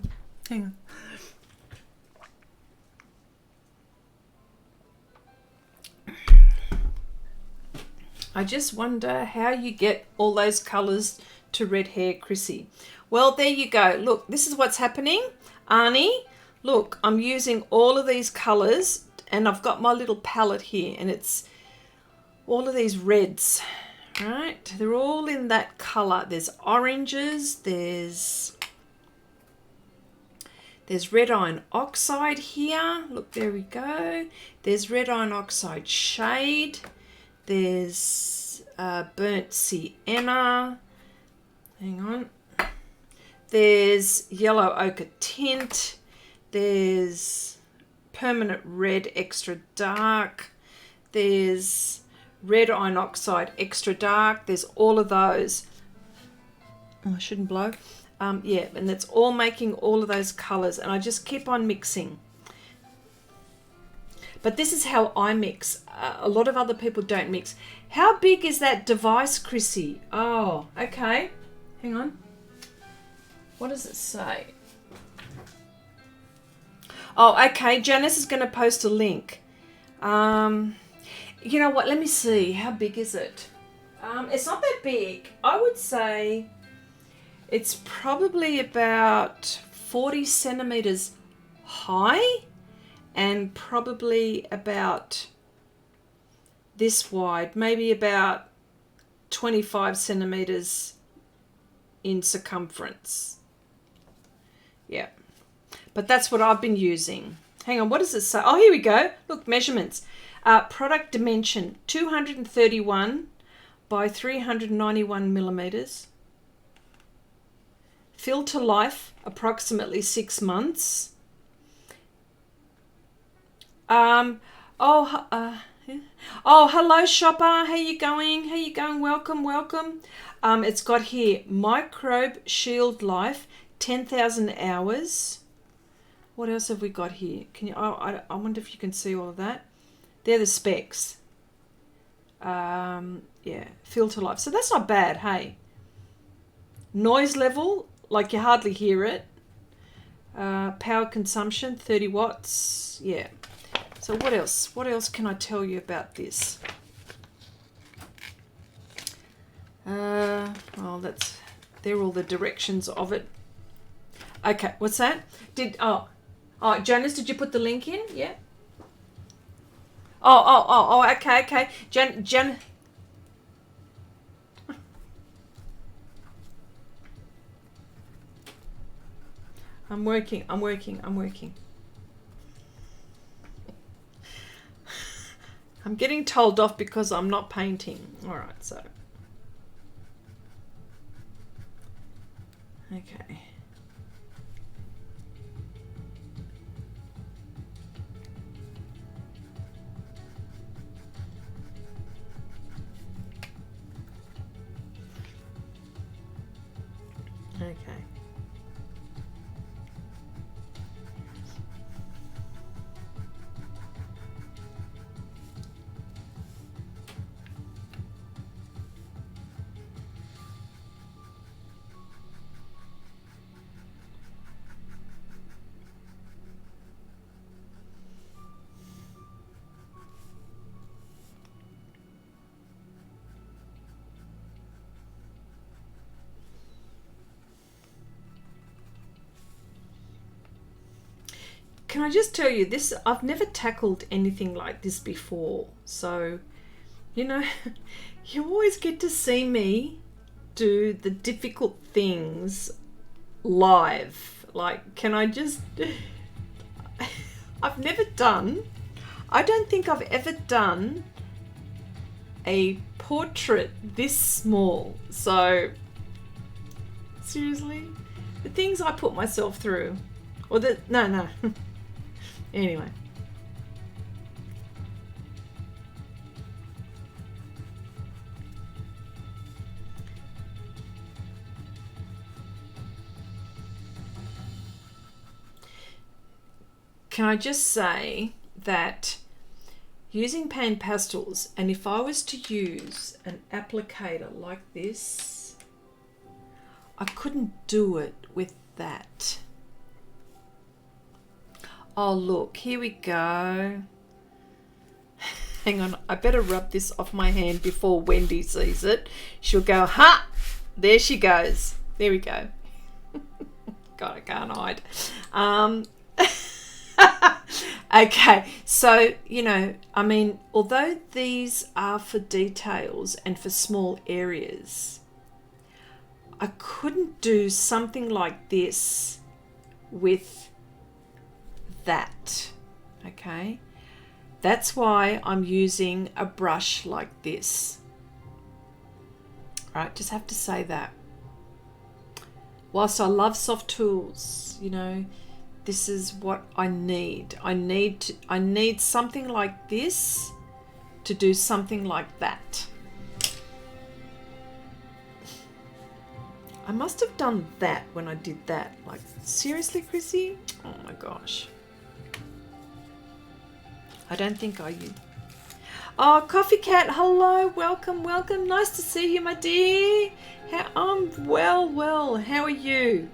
on. I just wonder how you get all those colours to red hair, Chrissy. Well, there you go. Look, this is what's happening. Arnie, look, I'm using all of these colours, and I've got my little palette here, and it's all of these reds, right? They're all in that colour. There's oranges, there's red iron oxide here. Look, there we go. There's red iron oxide shade. There's burnt sienna. Hang on. There's yellow ochre tint. There's permanent red extra dark. There's red iron oxide extra dark. There's all of those. Oh, I shouldn't blow. Yeah, and that's all making all of those colours, and I just keep on mixing. But this is how I mix. A lot of other people don't mix. How big is that device, Chrissy? Oh, okay. Hang on. What does it say? Oh, okay. Janice is going to post a link. You know what? Let me see. How big is it? It's not that big. I would say it's probably about 40 centimeters high and probably about this wide, maybe about 25 centimeters in circumference. Yeah, but that's what I've been using. Hang on, what does it say? Oh, here we go. Look, measurements. Product dimension, 231 by 391 millimeters. Fill to life, approximately 6 months. Hello, shopper. How you going? How you going? Welcome, welcome. It's got here microbe shield life, 10,000 hours. What else have we got here? Can you? I wonder if you can see all of that. They're the specs. Yeah, fill to life. So that's not bad, hey. Noise level, like you hardly hear it. Power consumption, 30 watts. Yeah. So what else? What else can I tell you about this? Well, they're all the directions of it. Okay, what's that? Janice, did you put the link in? Yeah. Okay. Jan. I'm working. I'm getting told off because I'm not painting. All right, so. Okay. Okay. Can I just tell you this? I've never tackled anything like this before. So, you know, you always get to see me do the difficult things live. Like, can I just... I don't think I've ever done a portrait this small. So, seriously? The things I put myself through. Or the... No. Anyway. Can I just say that using pan pastels, and if I was to use an applicator like this, I couldn't do it with that. Oh, look, here we go. Hang on, I better rub this off my hand before Wendy sees it. She'll go, ha! There she goes. There we go. God, I can't hide. Okay, so, you know, I mean, although these are for details and for small areas, I couldn't do something like this with that. Okay, that's why I'm using a brush like this. Right, just have to say that. Whilst I love soft tools, you know, this is what I need. I need something like this to do something like that. I must have done that when I did that. Like, seriously, Chrissy? Oh my gosh. I don't think I used. Oh, Coffee Cat, hello, welcome. Nice to see you, my dear. I'm well. How are you?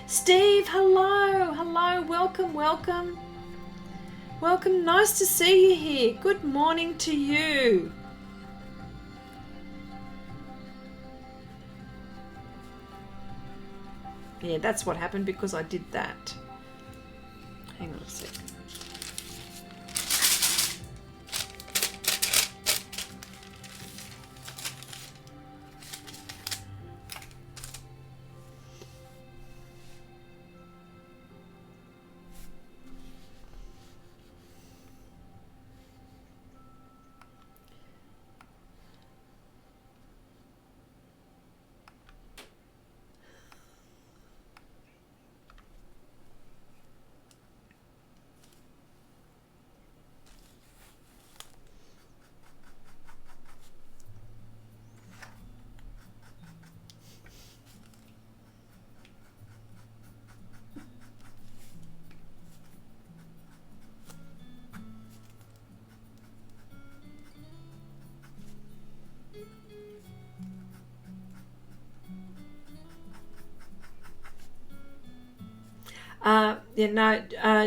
Steve, hello, welcome. Nice to see you here. Good morning to you. Yeah, that's what happened because I did that. Hang on a sec.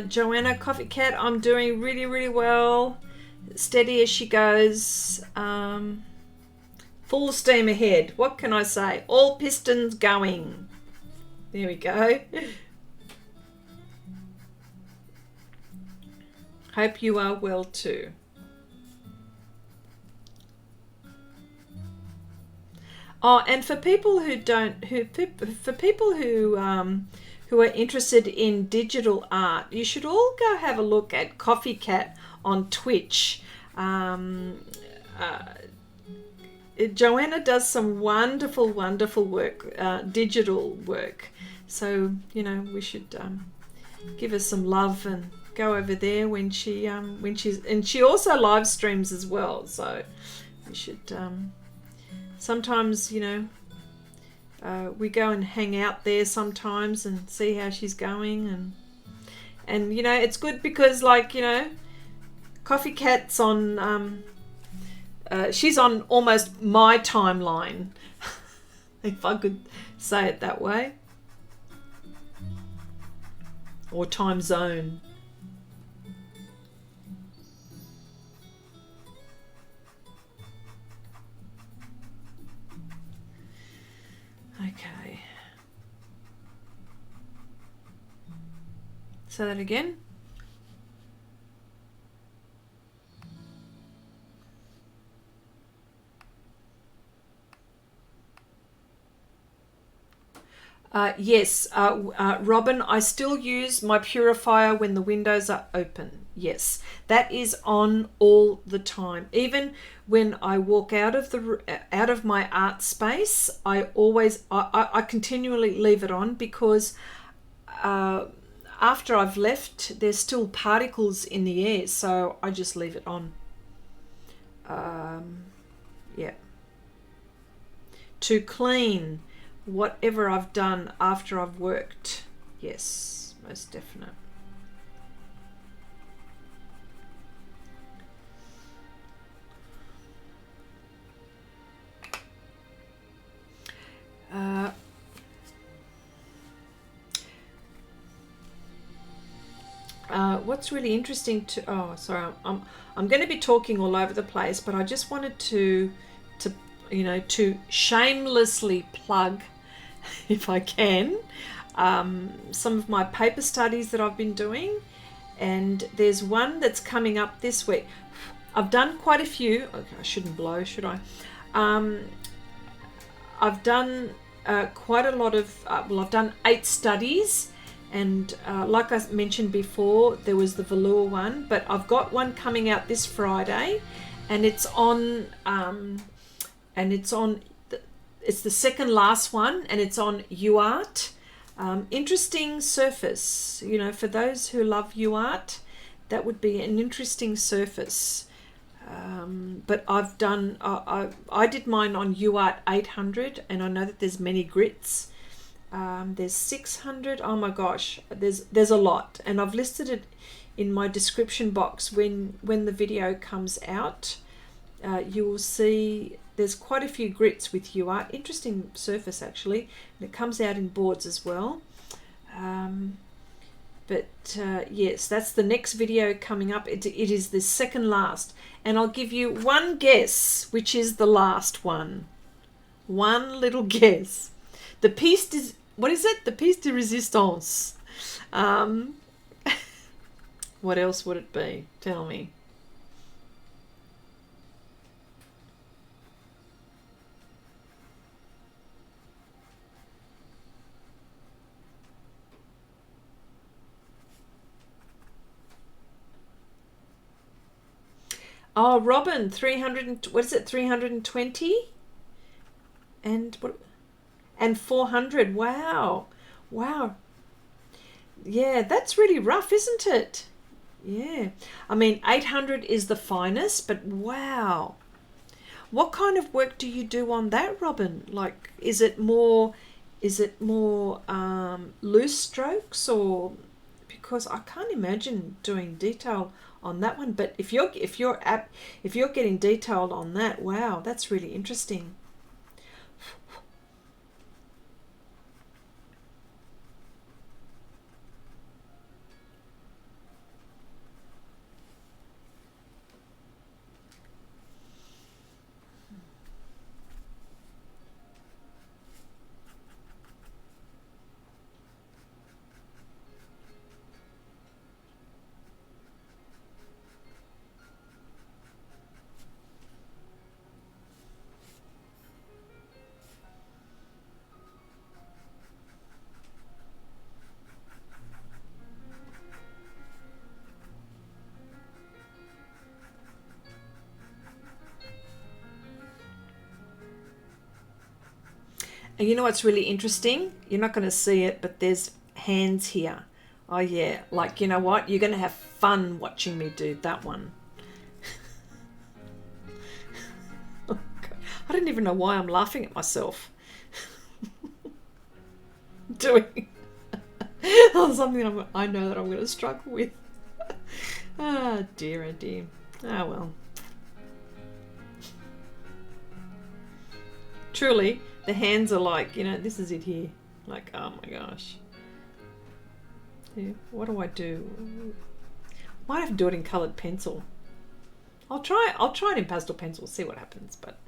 Joanna, Coffee Cat, I'm doing really well. Steady as she goes. Full steam ahead. What can I say? All pistons going. There we go. Hope you are well too. Oh, and for people who who are interested in digital art, you should all go have a look at Coffee Cat on Twitch. Joanna does some wonderful work, digital work. So, you know, we should give her some love and go over there when she's, and she also live streams as well. So we should sometimes, you know, we go and hang out there sometimes and see how she's going, and you know, it's good because, like, you know, Coffee Cat's on she's on almost my timeline, if I could say it that way, or time zone. Okay. Say that again. Yes, Robin, I still use my purifier when the windows are open. Yes, that is on all the time. Even when I walk out of my art space, I continually leave it on, because after I've left, there's still particles in the air, so I just leave it on. Yeah. To clean whatever I've done after I've worked. Yes, most definite. What's really interesting I'm going to be talking all over the place, but I just wanted to you know, to shamelessly plug, if I can, some of my paper studies that I've been doing, and there's one that's coming up this week. I've done quite a few. Okay, I shouldn't blow, should I? I've done quite a lot of, I've done 8 studies, and like I mentioned before, there was the velour one, but I've got one coming out this Friday, and it's on it's the second last one, and it's on UArt. Interesting surface, you know, for those who love UArt, that would be an interesting surface. But I've done, I did mine on UArt 800, and I know that there's many grits. There's 600. Oh my gosh, there's a lot, and I've listed it in my description box. When the video comes out, you will see there's quite a few grits with UArt. Interesting surface, actually, and it comes out in boards as well. Yes, that's the next video coming up. It is the second last, and I'll give you one guess which is the last one. One little guess. The piece de, what is it? The piece de resistance. What else would it be? Tell me. Oh, Robin, 300, what is it, 320? And what? And 400. Wow. Wow. Yeah, that's really rough, isn't it? Yeah. I mean, 800 is the finest, but wow. What kind of work do you do on that, Robin? Like, is it more loose strokes, or, because I can't imagine doing detail on that one, but if you're getting detailed on that, wow, that's really interesting. And you know what's really interesting? You're not going to see it, but there's hands here Oh yeah, like, you know what? You're going to have fun watching me do that one. Oh, God. I don't even know why I'm laughing at myself. Doing something I know that I'm going to struggle with. Ah, dear, oh dear. Ah, well. Truly, the hands are like, you know, this is it here. Like, oh my gosh. Yeah, what do I do? Might have to do it in coloured pencil. I'll try it in pastel pencil, see what happens, but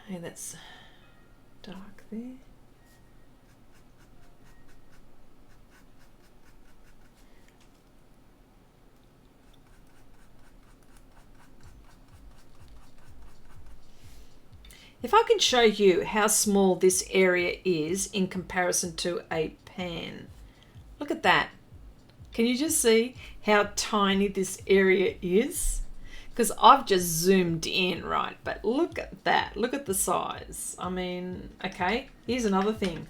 okay, that's dark there. If I can show you how small this area is in comparison to a pan. Look at that. Can you just see how tiny this area is? Because I've just zoomed in, right? But look at that. Look at the size. I mean, okay, here's another thing.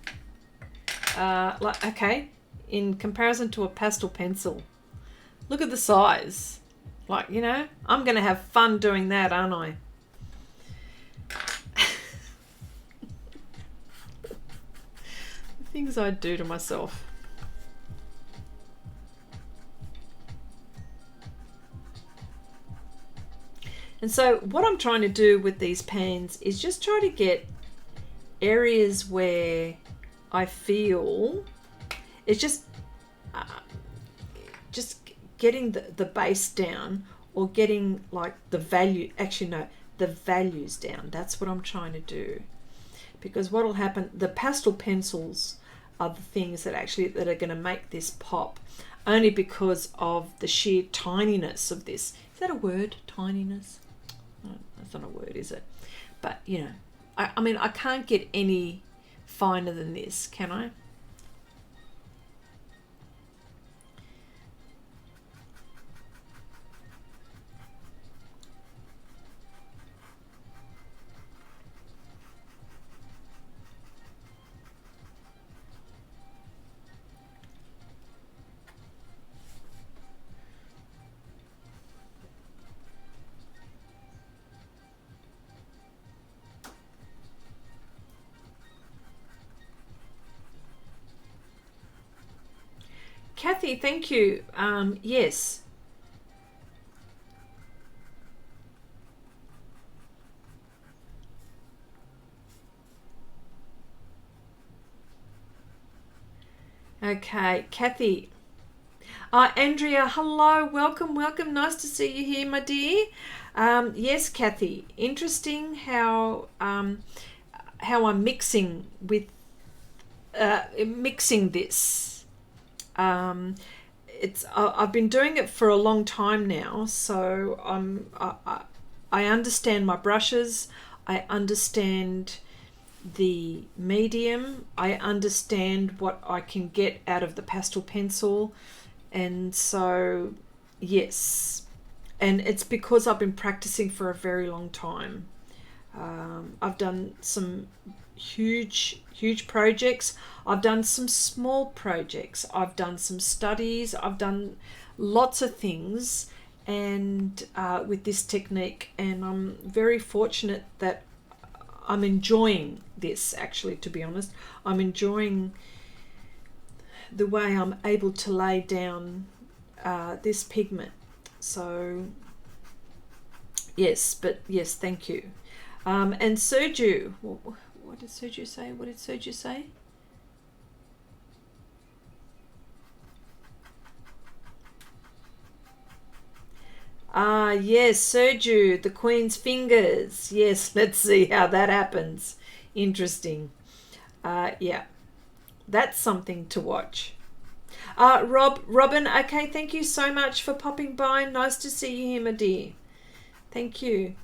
Okay, in comparison to a pastel pencil, look at the size. Like, you know, I'm going to have fun doing that, aren't I? Things I do to myself. And so what I'm trying to do with these pans is just try to get areas where I feel it's just getting the base down, or getting like the value, actually no, the values down. That's what I'm trying to do. Because what will happen, the pastel pencils are the things that are going to make this pop, only because of the sheer tininess of this. Is that a word, tininess? No, that's not a word, is it? But, you know, I mean, I can't get any finer than this, can I? Kathy, thank you. Yes. Okay, Kathy. Andrea, hello, welcome. Nice to see you here, my dear. Yes, Kathy. Interesting how I'm mixing this. I've been doing it for a long time now, so I understand my brushes. I understand the medium. I understand what I can get out of the pastel pencil, and so yes, and it's because I've been practicing for a very long time. I've done some huge projects. I've done some small projects. I've done some studies. I've done lots of things, and with this technique, and I'm very fortunate that I'm enjoying this. Actually, to be honest, I'm enjoying the way I'm able to lay down this pigment. So yes, thank you. And Sergio, what did Sergio say? Yes, Sergio, the Queen's fingers. Yes, let's see how that happens. Interesting. Yeah, that's something to watch. Robin, okay, thank you so much for popping by. Nice to see you here, my dear. Thank you.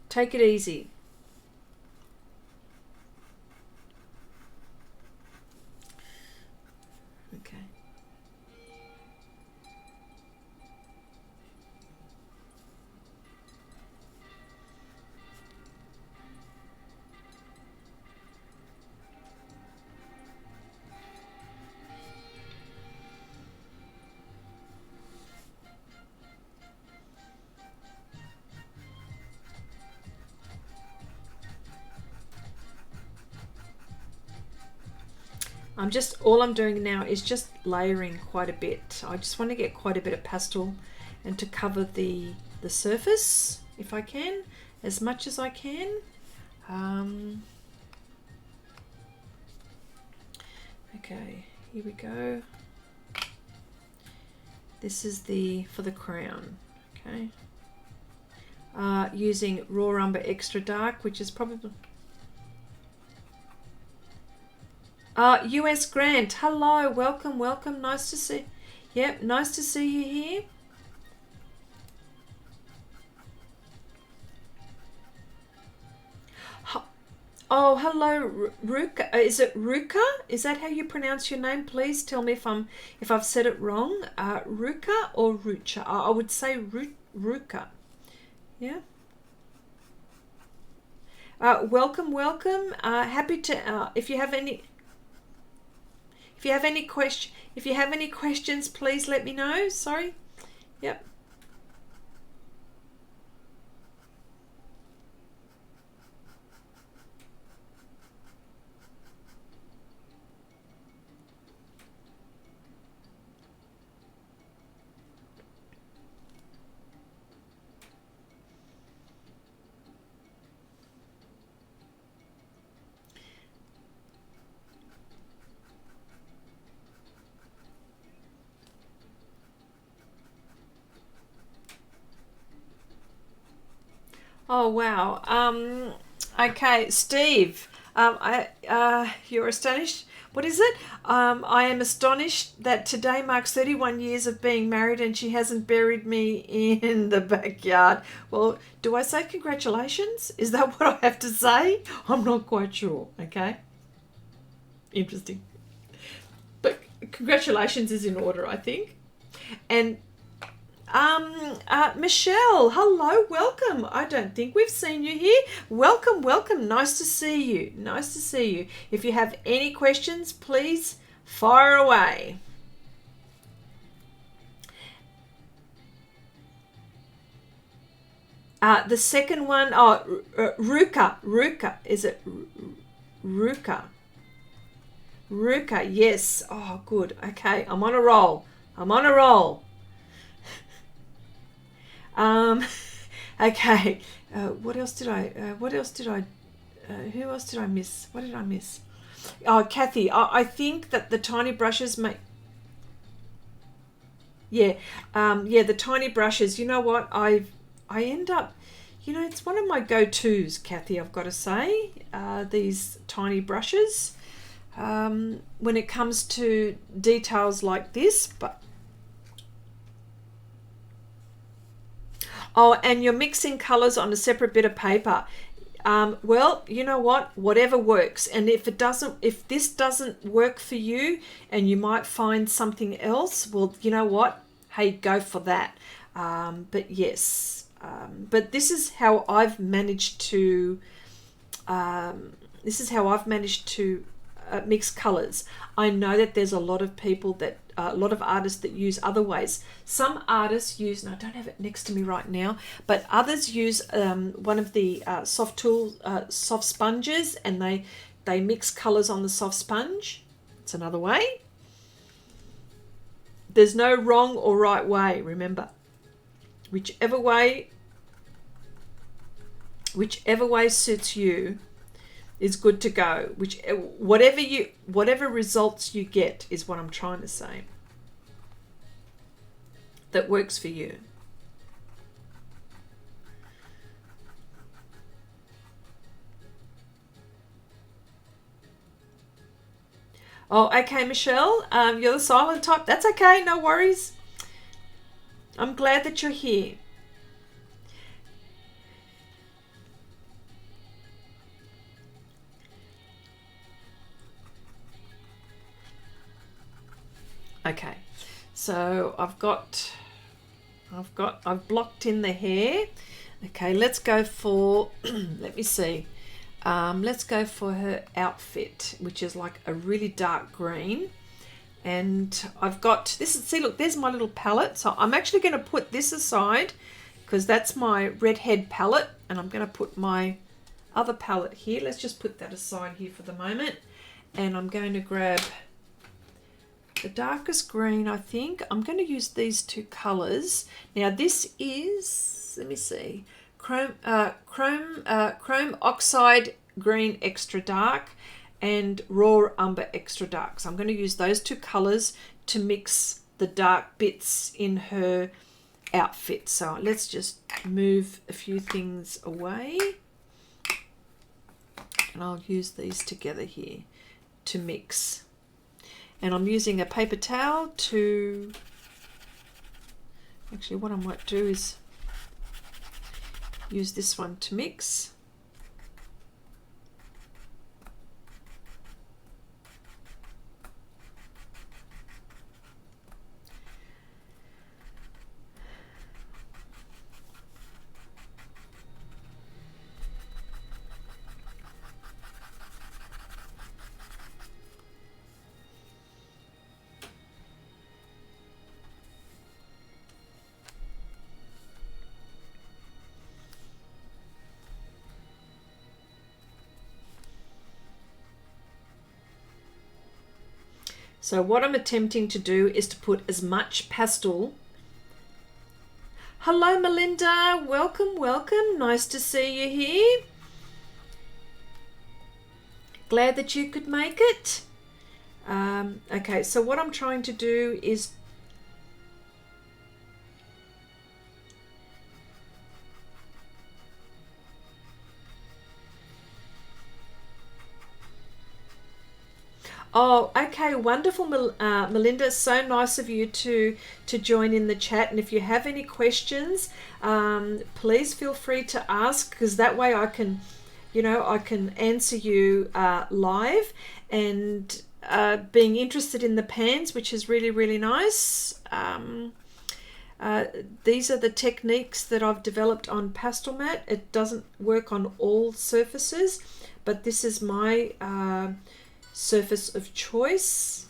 Take it easy. Okay. All I'm doing now is just layering quite a bit. I just want to get quite a bit of pastel and to cover the surface if I can, as much as I can. Okay, here we go. This is for the crown, okay. Using Raw Umber Extra Dark, which is probably... US Grant, hello, welcome, nice to see. Yep, nice to see you here. Oh, hello, Ruka. Is it Ruka? Is that how you pronounce your name? Please tell me if I've said it wrong. Ruka or Rucha? I would say Ruka. Yeah. Welcome. Happy to. If you have any questions, please let me know. Sorry. Yep. Oh wow. Okay, Steve. You're astonished. What is it? I am astonished that today marks 31 years of being married and she hasn't buried me in the backyard. Well, do I say congratulations? Is that what I have to say? I'm not quite sure. Okay. Interesting. But congratulations is in order, I think. And Michelle, hello, welcome. I don't think we've seen you here. Welcome. Nice to see you. If you have any questions, please fire away. The second one, Ruka. Is it Ruka? Ruka, yes. Oh, good. Okay, I'm on a roll. Okay. Who else did I miss? What did I miss? Oh, Kathy, I think that the tiny brushes make... Yeah, the tiny brushes, you know what? I end up... it's one of my go-tos, Kathy, I've got to say, these tiny brushes, when it comes to details like this, but... Oh, and you're mixing colours on a separate bit of paper. Well, you know what? Whatever works. And if this doesn't work for you and you might find something else, well, you know what? Hey, go for that. But yes, but this is how I've managed to mix colours. I know that there's a lot of artists that use other ways. Some artists use, and I don't have it next to me right now, but others use one of the soft sponges, and they mix colours on the soft sponge. It's another way. There's no wrong or right way, remember. Whichever way suits you is good to go. Whatever results you get is what I'm trying to say. That works for you. Oh, okay, Michelle. You're the silent type. That's okay. No worries. I'm glad that you're here. Okay. So I've blocked in the hair. Okay, let's go for, let me see. Let's go for her outfit, which is like a really dark green. And I've got this. See, look, there's my little palette. So I'm actually going to put this aside because that's my redhead palette, and I'm going to put my other palette here. Let's just put that aside here for the moment, and I'm going to grab the darkest green. I think I'm going to use these two colors. Now this is, let me see, chrome oxide green extra dark and raw umber extra dark. So I'm going to use those two colors to mix the dark bits in her outfit. So let's just move a few things away, and I'll use these together here to mix. And I'm using a paper towel to, actually what I might do is use this one to mix. So what I'm attempting to do is to put as much pastel. Hello, Melinda. Welcome, welcome. Nice to see you here. Glad that you could make it. Okay, so what I'm trying to do is oh, okay, wonderful, Melinda. So nice of you to join in the chat. And if you have any questions, please feel free to ask, because that way I can, I can answer you live. And being interested in the pans, which is really, really nice. These are the techniques that I've developed on Pastelmat. It doesn't work on all surfaces, but this is my surface of choice.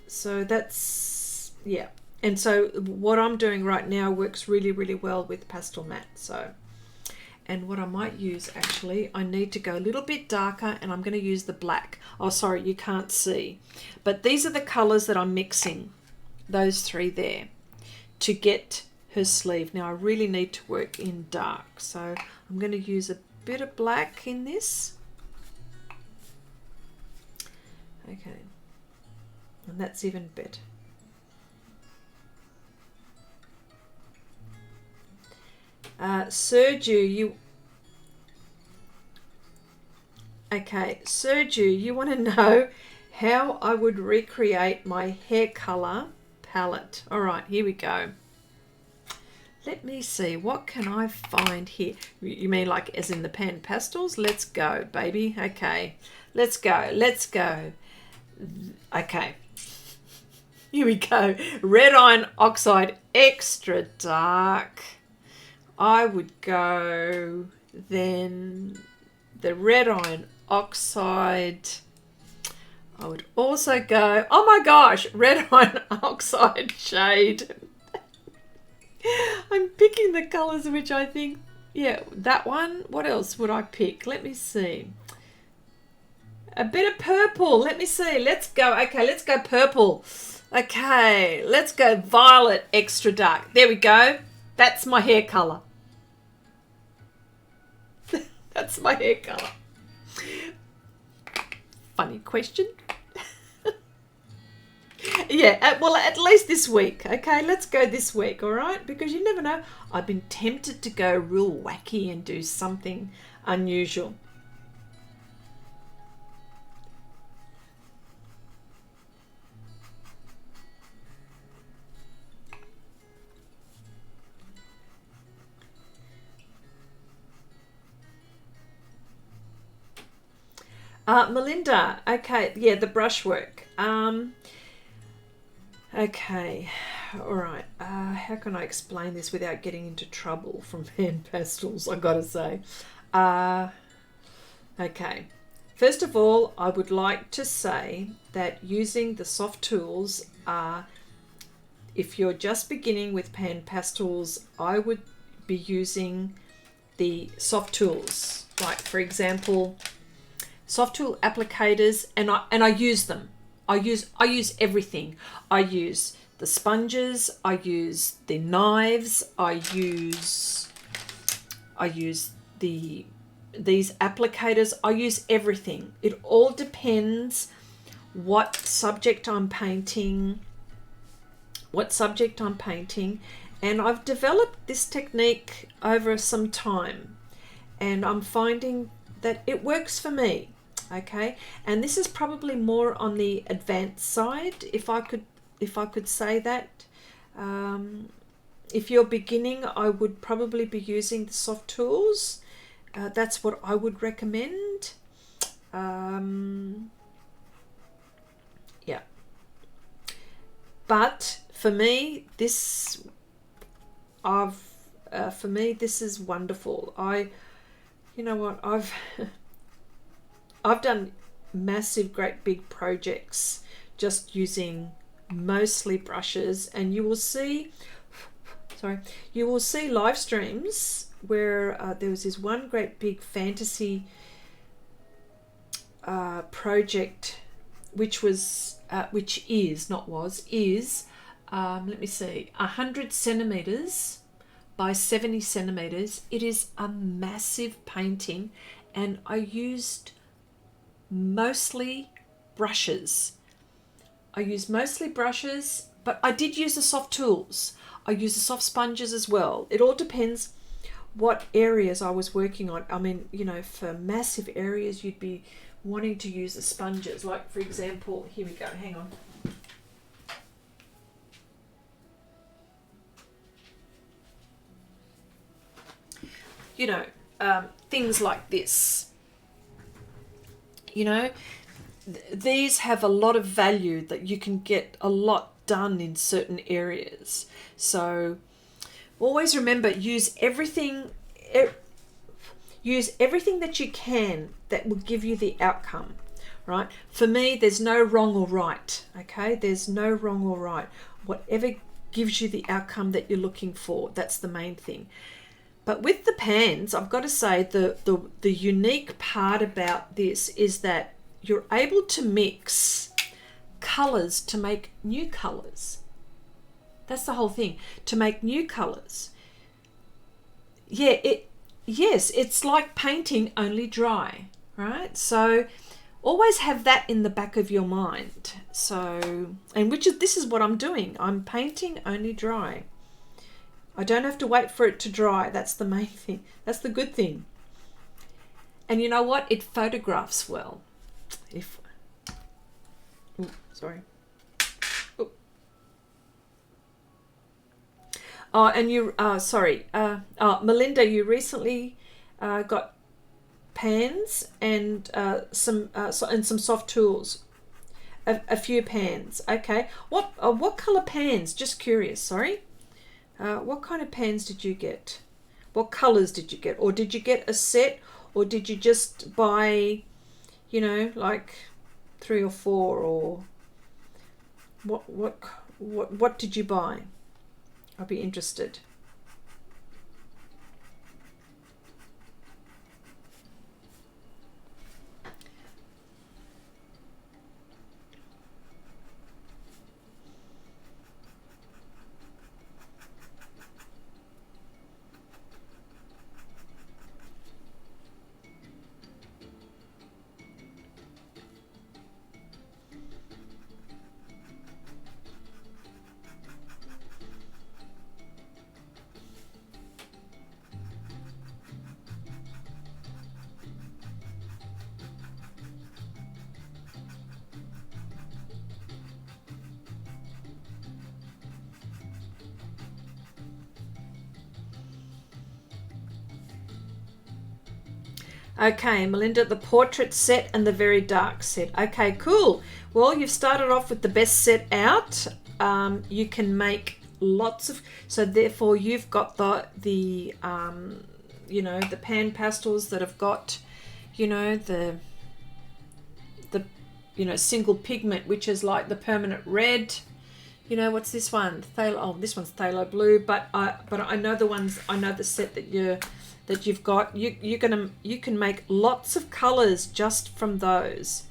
So that's, yeah. And so what I'm doing right now works really, really well with Pastelmat. So, and what I might use, actually, I need to go a little bit darker, and I'm going to use the black. Oh, sorry, you can't see. But these are the colors that I'm mixing, those three there, to get her sleeve. Now I really need to work in dark. So I'm going to use a bit of black in this. Okay, and that's even better. Sergio, you... Okay, Sergio, you want to know how I would recreate my hair color palette. All right, here we go. Let me see, what can I find here? You mean like as in the pan pastels? Let's go, baby. Okay, let's go, let's go. Okay, here we go. Red iron oxide extra dark. I would go then the red iron oxide. I would also go, oh my gosh, red iron oxide shade. I'm picking the colors which I think, yeah, that one. What else would I pick? Let me see. A bit of purple. Let me see. Let's go. Okay, let's go purple. Okay, let's go violet extra dark. There we go. That's my hair color. That's my hair color. Funny question. Yeah, well, at least this week. Okay, let's go this week, all right? Because you never know. I've been tempted to go real wacky and do something unusual. Melinda, okay, yeah, the brushwork. Okay, all right. How can I explain this without getting into trouble from Pan Pastels? I gotta say. Okay. First of all, I would like to say that using the soft tools if you're just beginning with Pan Pastels, I would be using the soft tools. Like, for example, soft tool applicators, and I use them. I use everything. I use the sponges, I use the knives, I use these applicators, I use everything. It all depends what subject I'm painting, and I've developed this technique over some time, and I'm finding that it works for me. Okay, and this is probably more on the advanced side, if I could say that. If you're beginning, I would probably be using the soft tools. That's what I would recommend. Yeah, but for me, this is wonderful. You know what, I've done massive, great big projects just using mostly brushes, and you will see live streams where there was this one great big fantasy project, which is let me see, 100 centimeters by 70 centimeters. It is a massive painting, and I used mostly brushes. But I did use the soft tools. I use the soft sponges as well. It all depends what areas I was working on. I mean, you know, for massive areas, you'd be wanting to use the sponges. Like, for example, here we go, hang on. You know, things like this. You know, these have a lot of value, that you can get a lot done in certain areas. So always remember, use everything that you can that will give you the outcome, right? For me, there's no wrong or right. Okay, there's no wrong or right. Whatever gives you the outcome that you're looking for, that's the main thing. But with the pans, I've got to say, the unique part about this is that you're able to mix colors to make new colors. That's the whole thing, to make new colors. Yeah, it's like painting, only dry, right? So always have that in the back of your mind. So, and this is what I'm doing. I'm painting only dry. I don't have to wait for it to dry. That's the main thing. That's the good thing. And you know what? It photographs well. Sorry. Ooh. Oh, and you, Melinda, you recently got pans and some soft tools. A few pans. Okay. What color pans? Just curious. Sorry. What kind of pans did you get? What colors did you get? Or did you get a set? Or did you just buy, you know, like 3 or 4? Or what did you buy? I'll be interested. Okay, Melinda, the portrait set and the very dark set. Okay, cool. Well, you've started off with the best set out. You can make lots of, so therefore you've got the you know, the pan pastels that have got, you know, the you know, single pigment, which is like the permanent red. You know, what's this one? This one's phthalo blue, but I know the ones, I know the set that you've got. You can make lots of colors just from those.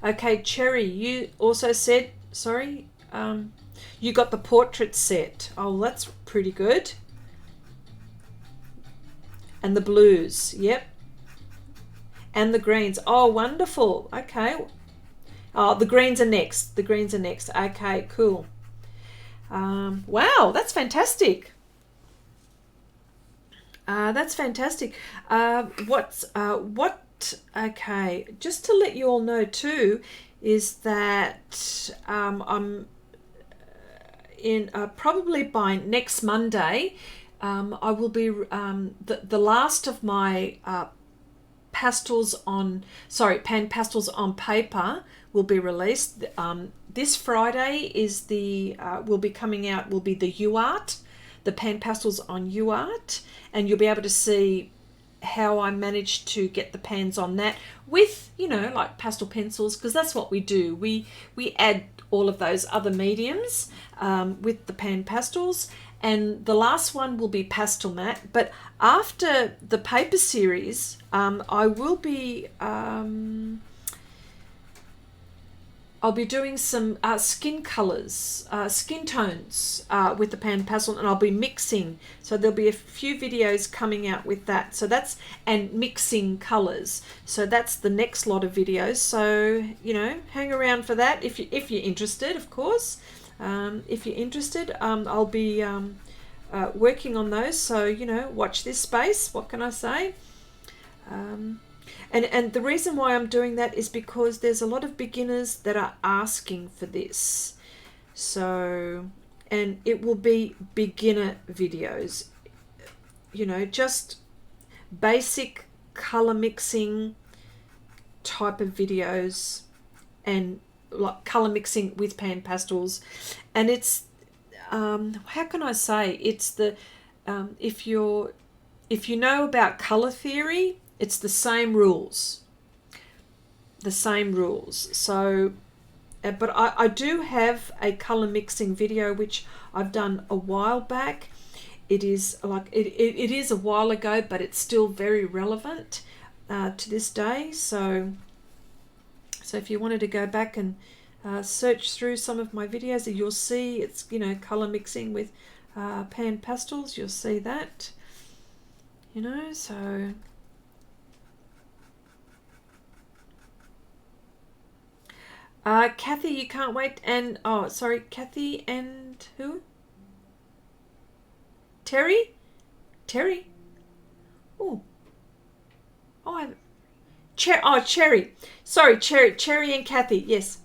Okay, Cherry, you also said, sorry, you got the portrait set. Oh, that's pretty good. And the blues, yep. And the greens. Oh, wonderful. Okay. Oh, the greens are next. The greens are next. Okay, cool. Wow, that's fantastic. That's fantastic. Okay, just to let you all know too, is that I'm in probably by next Monday, I will be the last of my pan pastels on paper will be released. This Friday is will be coming out, will be the UArt, the pan pastels on UArt, and you'll be able to see how I managed to get the pans on that with, you know, like pastel pencils, because that's what we do. We add all of those other mediums with the pan pastels, and the last one will be Pastelmat. But after the paper series, I will be I'll be doing some skin colors, skin tones with the pan pastel, and I'll be mixing. So there'll be a few videos coming out with that. So that's, and mixing colors. So that's the next lot of videos. So, you know, hang around for that if you're interested, of course. If you're interested, I'll be working on those. So, you know, watch this space. What can I say? And the reason why I'm doing that is because there's a lot of beginners that are asking for this. So, and it will be beginner videos, you know, just basic color mixing type of videos, and like color mixing with pan pastels. And it's, how can I say, it's the, if you know about color theory, it's the same rules. So, but I do have a color mixing video which I've done a while back. It is like it is a while ago, but it's still very relevant to this day. So if you wanted to go back and search through some of my videos, you'll see it's, you know, color mixing with pan pastels. You'll see that, you know. So. Kathy, you can't wait, and oh, sorry, Kathy and who? Terry. Oh, Cherry. Sorry, Cherry and Kathy. Yes.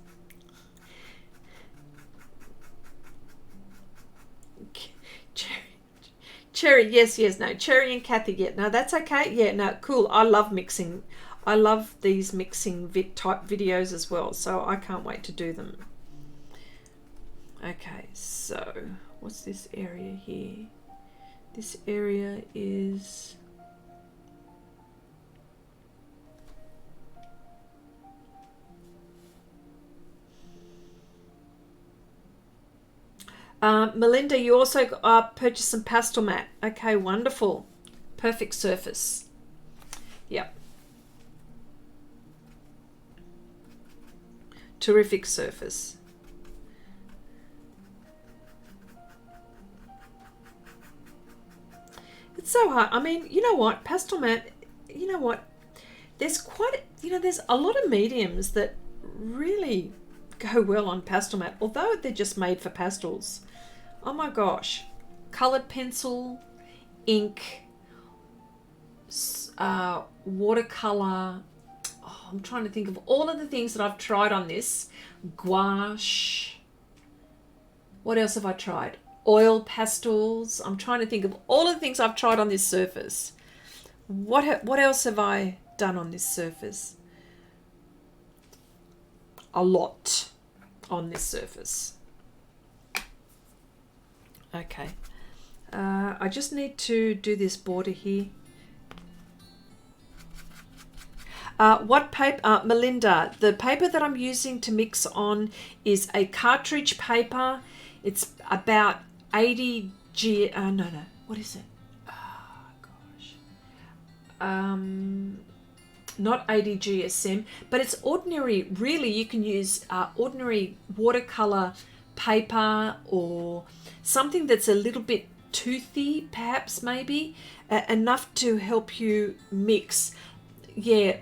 Cherry. Yes. No, Cherry and Kathy. Yeah. No, that's okay. Yeah. No, cool. I love mixing. I love these mixing type videos as well, so I can't wait to do them. Okay, so what's this area here? This area is Melinda, you also purchased some Pastelmat. Okay, wonderful. Perfect surface. Yep. Terrific surface. It's so hard. I mean, you know what, Pastelmat, you know what, there's quite, you know, there's a lot of mediums that really go well on Pastelmat, although they're just made for pastels. Oh my gosh, colored pencil, ink, watercolor. Oh, I'm trying to think of all of the things that I've tried on this. Gouache. What else have I tried? Oil pastels. I'm trying to think of all of the things I've tried on this surface. What else have I done on this surface? A lot on this surface. Okay. I just need to do this border here. What paper, Melinda, the paper that I'm using to mix on is a cartridge paper. It's about 80 G, what is it? Oh, gosh. Not 80 GSM, but it's ordinary. Really, you can use ordinary watercolor paper or something that's a little bit toothy, perhaps, maybe, enough to help you mix. Yeah,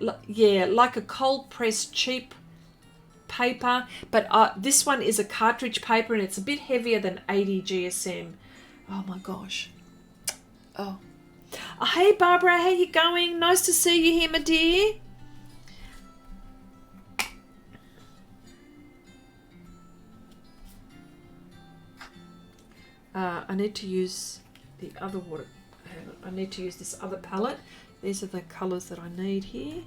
like a cold pressed cheap paper, but this one is a cartridge paper and it's a bit heavier than 80 GSM. Oh my gosh. Oh, hey Barbara, how you going? Nice to see you here, my dear. I need to use the other water. I need to use this other palette. These are the colors that I need here.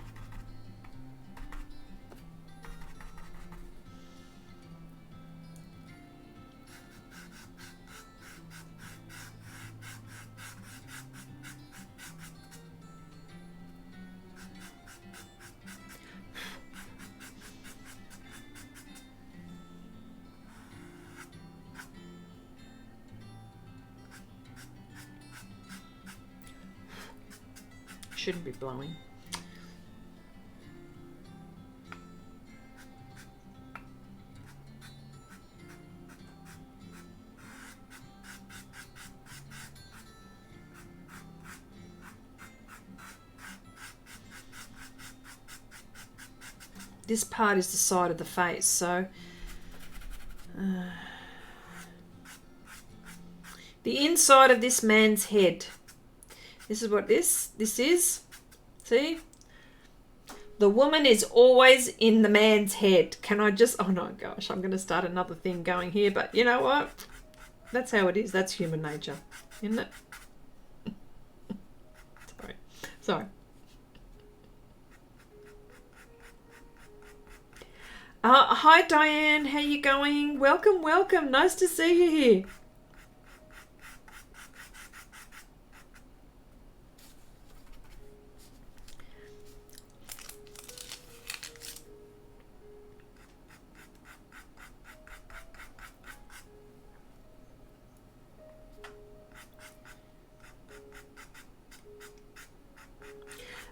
Shouldn't be blowing. This part is the side of the face, so the inside of this man's head. This is what this is. See? The woman is always in the man's head. Can I just... Oh, no, gosh. I'm going to start another thing going here. But you know what? That's how it is. That's human nature. Isn't it? Sorry. Hi, Diane. How you going? Welcome, welcome. Nice to see you here.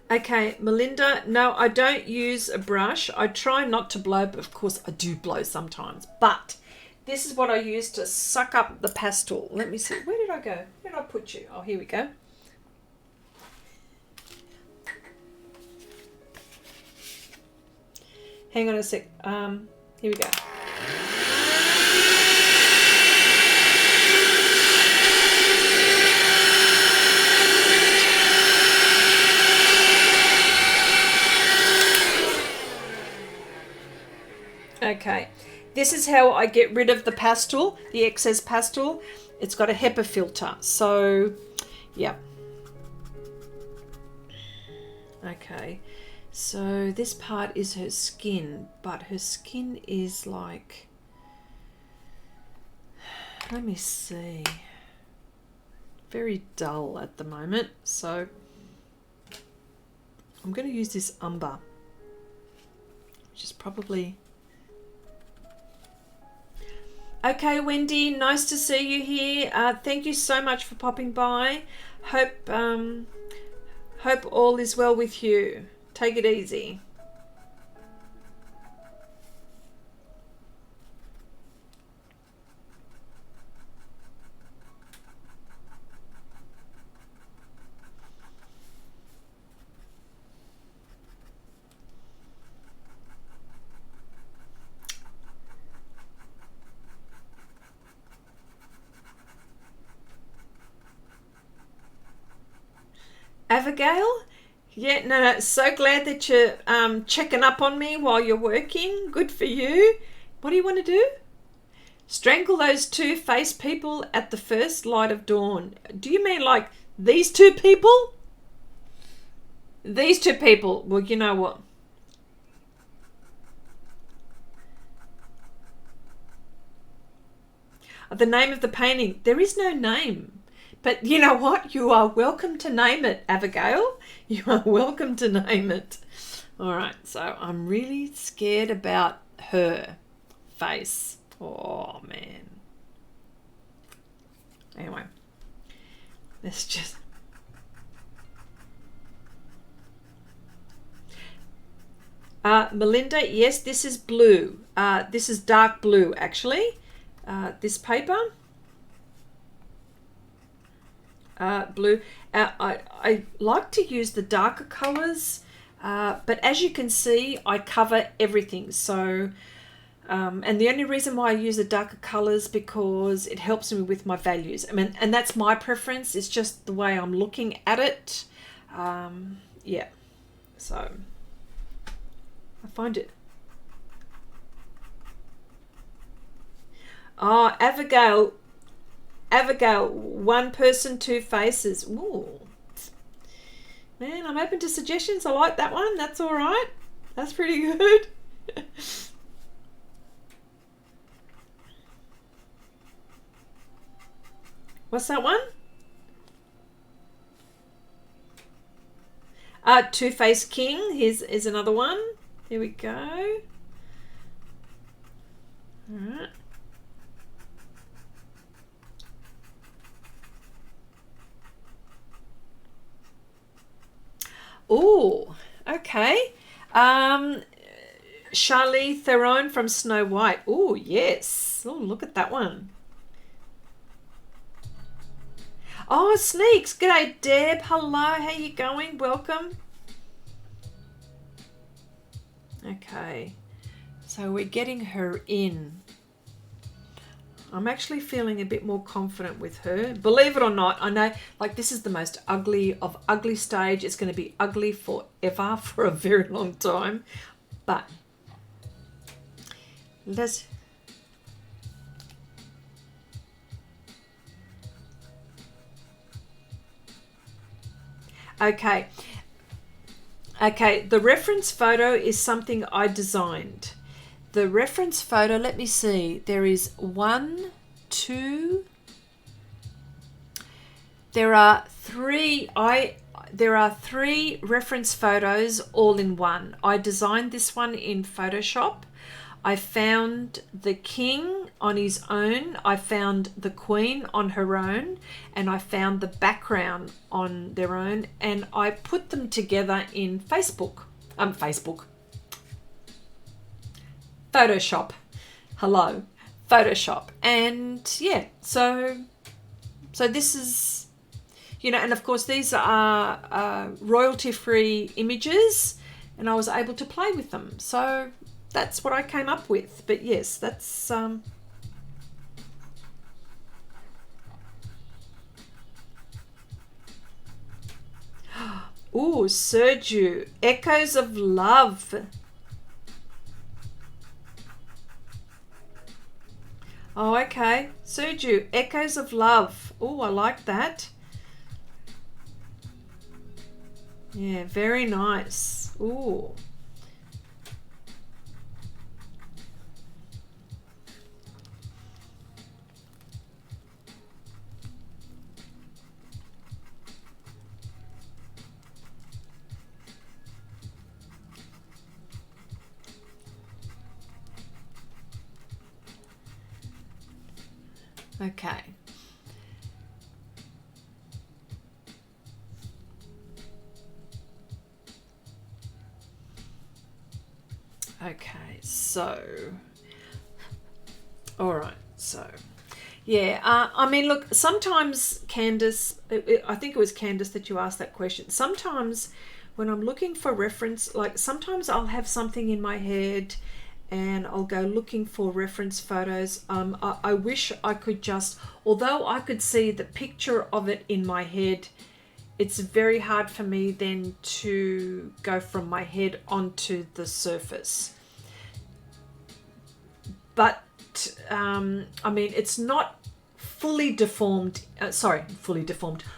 Okay, Melinda, no, I don't use a brush. I try not to blow, but of course I do blow sometimes. But this is what I use to suck up the pastel. Let me see. Where did I go? Where did I put you? Oh, here we go. Hang on a sec. Here we go. Okay, this is how I get rid of the pastel, the excess pastel. It's got a HEPA filter, so yeah. Okay, so this part is her skin, but her skin is like, let me see, very dull at the moment, so I'm going to use this umber, which is probably... Okay, Wendy, nice to see you here. Thank you so much for popping by. Hope all is well with you. Take it easy. Abigail, Yeah, no, so glad that you're checking up on me while you're working. Good for you. What do you want to do? Strangle those two-faced people at the first light of dawn. Do you mean like these two people? These two people. Well, you know what? The name of the painting. There is no name. But you know what? You are welcome to name it, Abigail. You are welcome to name it. All right, so I'm really scared about her face. Oh, man. Anyway, let's just... Melinda, yes, this is blue. This is dark blue, actually. This paper. Blue. I like to use the darker colors, but as you can see, I cover everything. So, and the only reason why I use the darker colors because it helps me with my values. I mean, and that's my preference. It's just the way I'm looking at it. Yeah. So, I find it. Oh, Abigail, one person, two faces. Ooh. Man, I'm open to suggestions. I like that one. That's all right. That's pretty good. What's that one? Two-Faced King. Here's another one. Here we go. All right. Oh, okay. Charlize Theron from Snow White. Oh, yes. Oh, look at that one. Oh, Sneaks. G'day, Deb. Hello. How you going? Welcome. Okay. So we're getting her in. I'm actually feeling a bit more confident with her. Believe it or not, I know, like, this is the most ugly of ugly stage. It's going to be ugly forever, for a very long time. But let's... Okay. Okay, the reference photo is something I designed. The reference photo, let me see, there is one, two, there are three reference photos all in one. I designed this one in Photoshop. I found the king on his own, I found the queen on her own, and I found the background on their own, and I put them together in Photoshop. Hello, Photoshop. And yeah, so this is, you know, and of course these are royalty-free images, and I was able to play with them. So that's what I came up with. But yes, that's ooh, Sergio, Echoes of Love. Oh, okay. Sergio, Echoes of Love. Oh, I like that. Yeah, very nice. Ooh. Okay. Okay, so, all right, so, yeah, I mean, look, sometimes Candace, I think it was Candace that you asked that question. Sometimes when I'm looking for reference, like sometimes I'll have something in my head and I'll go looking for reference photos. I wish I could just, although I could see the picture of it in my head, it's very hard for me then to go from my head onto the surface. But I mean, it's not fully deformed,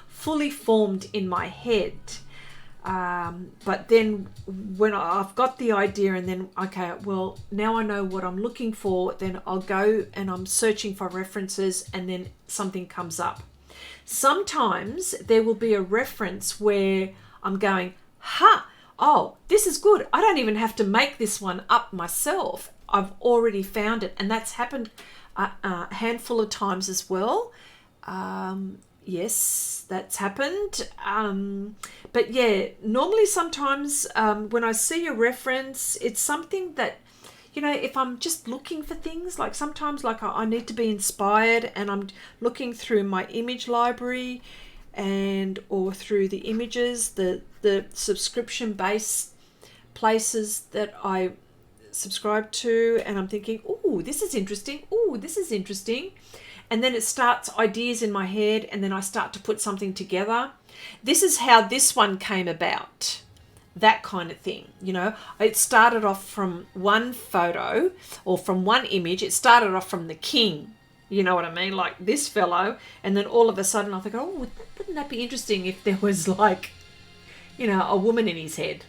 fully formed in my head. But then when I've got the idea, and then, okay, well, now I know what I'm looking for, then I'll go and I'm searching for references, and then something comes up. Sometimes there will be a reference where I'm going, oh, this is good. I don't even have to make this one up myself. I've already found it. And that's happened a handful of times as well. Yes, that's happened. But yeah, normally sometimes when I see a reference, it's something that, you know, if I'm just looking for things, like sometimes like I need to be inspired, and I'm looking through my image library or through the images, the subscription based places that I subscribe to, and I'm thinking, oh, this is interesting. Oh, this is interesting. And then it starts ideas in my head, and then I start to put something together. This is how this one came about. That kind of thing, you know. It started off from one photo or from one image. It started off from the king, you know what I mean, like this fellow, and then all of a sudden I think, oh, wouldn't that be interesting if there was, like, you know, a woman in his head.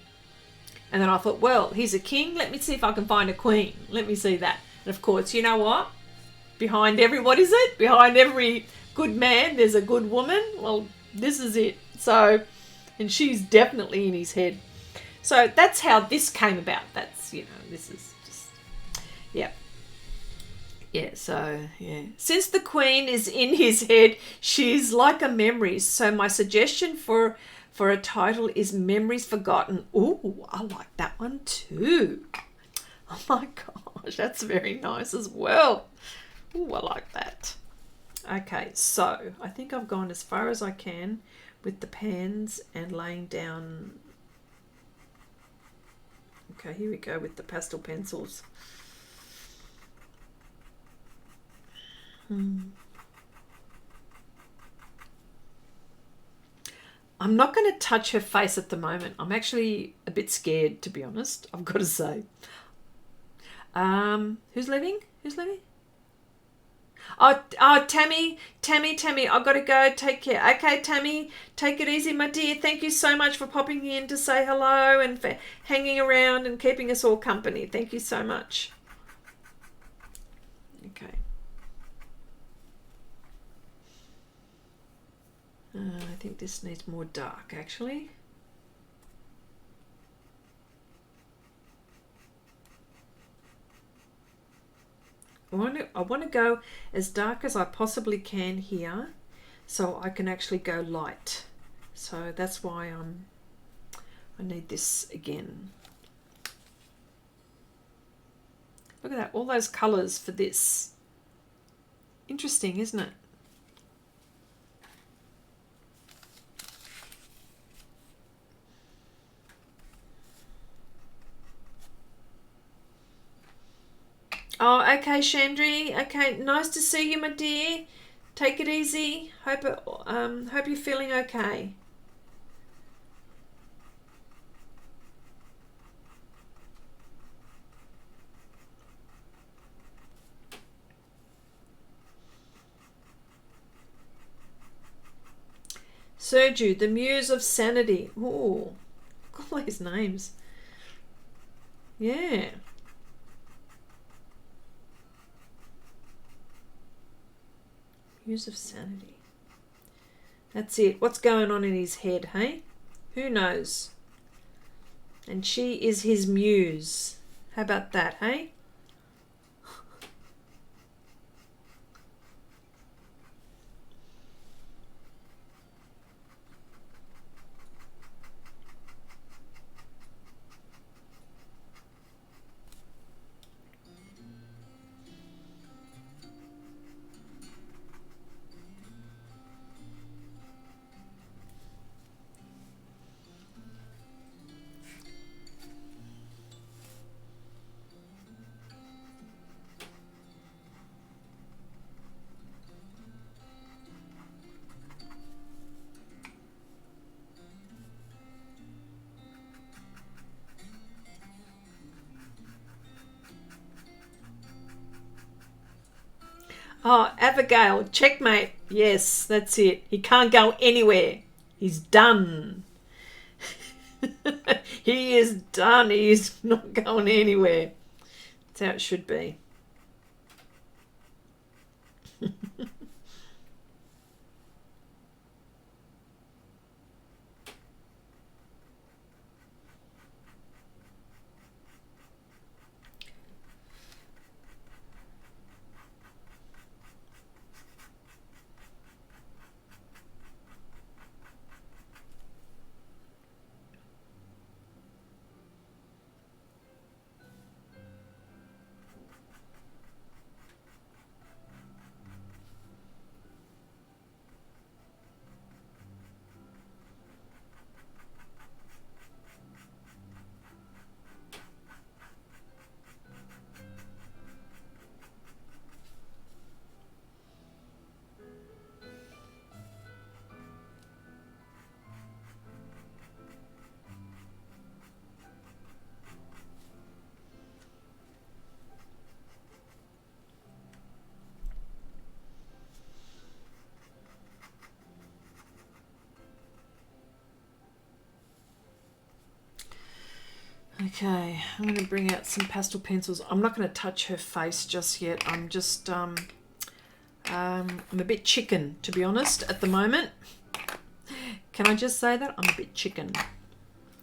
And then I thought, well, he's a king, let me see if I can find a queen. Let me see that. And of course, you know what? Behind every good man, there's a good woman. Well, this is it. So, and she's definitely in his head. So that's how this came about. That's, you know, this is just, yeah. Yeah, so, yeah. Since the queen is in his head, she's like a memory. So my suggestion for a title is Memories Forgotten. Ooh, I like that one too. Oh my gosh, that's very nice as well. Ooh, I like that. Okay, so I think I've gone as far as I can with the pans and laying down. Okay, here we go with the pastel pencils. I'm not going to touch her face at the moment. I'm actually a bit scared, to be honest, I've got to say. Who's leaving? Who's leaving? Oh, Tammy, I've got to go. Take care. Okay, Tammy, take it easy, my dear. Thank you so much for popping in to say hello and for hanging around and keeping us all company. Thank you so much. Okay. I think this needs more dark, actually. I want to go as dark as I possibly can here, so I can actually go light. So that's why I need this again. Look at that, all those colours for this. Interesting, isn't it? Oh, okay, Chandri. Okay, nice to see you, my dear. Take it easy. Hope you're feeling okay. Sergio, the Muse of Sanity. Ooh, all these names. Yeah. Muse of Sanity. That's it. What's going on in his head, hey? Who knows? And she is his muse. How about that, hey? Oh, Abigail, checkmate. Yes, that's it. He can't go anywhere. He's done. He is done. He is not going anywhere. That's how it should be. Okay, I'm going to bring out some pastel pencils. I'm not going to touch her face just yet. I'm just, I'm a bit chicken, to be honest, at the moment. Can I just say that? I'm a bit chicken.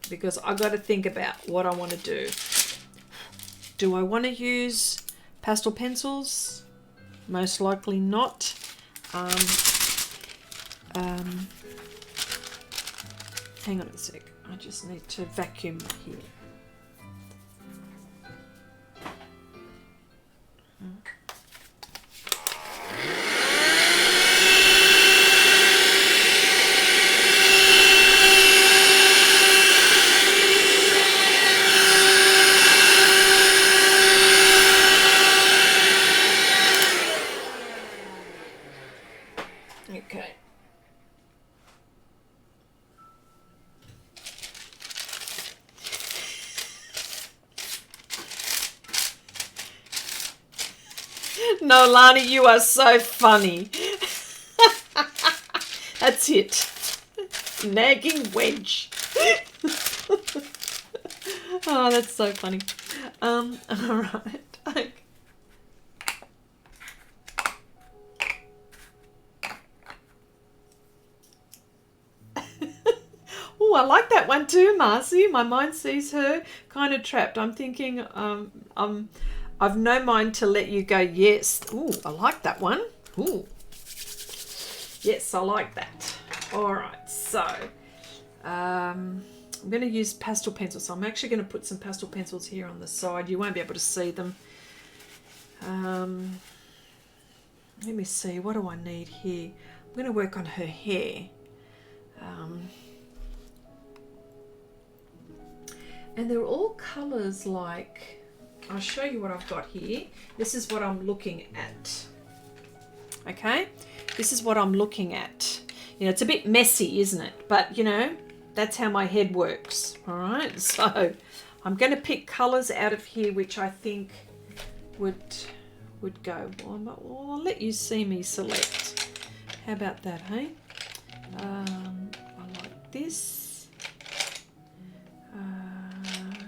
Because I got to think about what I want to do. Do I want to use pastel pencils? Most likely not. Hang on a sec. I just need to vacuum here. Okay. No, Lani, you are so funny. That's it. Nagging wedge. Oh, that's so funny. All right. Okay. Oh, I like that one too, Marcy. My mind sees her kind of trapped. I'm thinking, I've no mind to let you go. Yes. Ooh, I like that one. Ooh. Yes, I like that. All right. So, I'm going to use pastel pencils. So I'm actually going to put some pastel pencils here on the side. You won't be able to see them. Let me see. What do I need here? I'm going to work on her hair. And they're all colours like, I'll show you what I've got here. This is what I'm looking at. Okay? This is what I'm looking at. You know, it's a bit messy, isn't it? But, you know, that's how my head works. All right? So I'm going to pick colours out of here which I think would go. Well, I'll let you see me select. How about that, hey? I like this.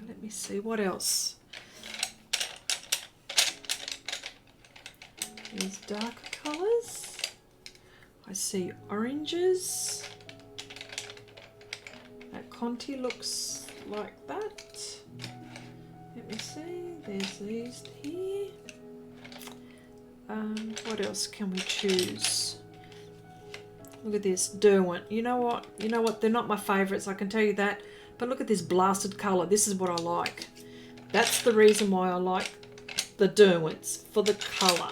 Let me see, what else? These darker colours. I see oranges. That Conti looks like that. Let me see, there's these here. What else can we choose? Look at this, Derwent. You know what? They're not my favourites, I can tell you that. But look at this blasted colour. This is what I like. That's the reason why I like the Derwents, for the colour.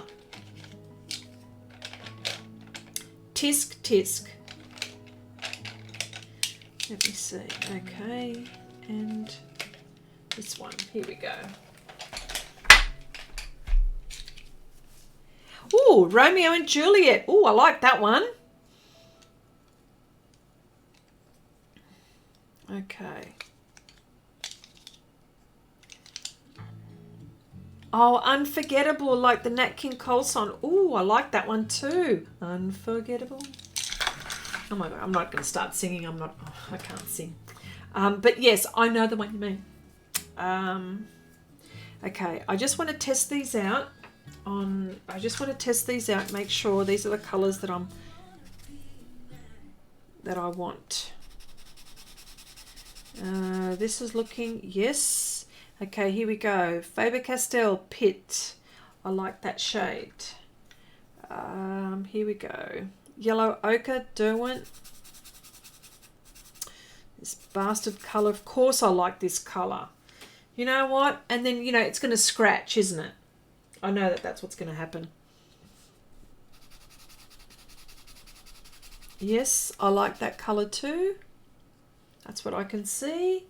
Tisk, tisk. Let me see. Okay. And this one. Here we go. Ooh, Romeo and Juliet. Ooh, I like that one. Okay. Oh, Unforgettable, like the Nat King Cole song. Oh, I like that one too. Unforgettable. Oh my God, I'm not going to start singing. I can't sing. But yes, I know the one you mean. Okay, I just want to test these out. Make sure these are the colours that I want. This is looking, yes. Okay, here we go. Faber-Castell Pit. I like that shade. Here we go. Yellow Ochre Derwent. This bastard colour. Of course I like this colour. You know what? And then, you know, it's going to scratch, isn't it? I know that that's what's going to happen. Yes, I like that colour too. That's what I can see.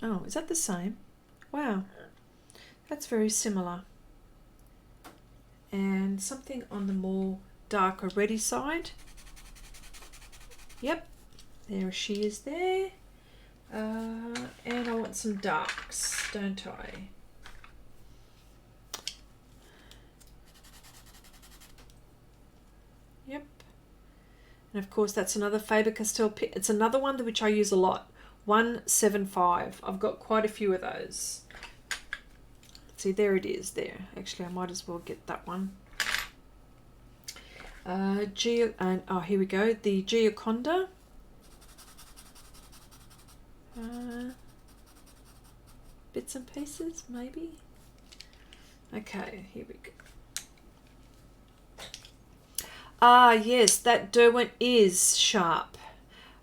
Oh, is that the same? Wow, that's very similar. And something on the more darker reddy side. Yep, there she is there. And I want some darks, don't I? Yep. And of course that's another Faber-Castell Pit. It's another one which I use a lot. 175. I've got quite a few of those. See, there it is there. Actually, I might as well get that one. Here we go. The Gioconda. Bits and pieces, maybe. Okay, here we go. Yes, that Derwent is sharp.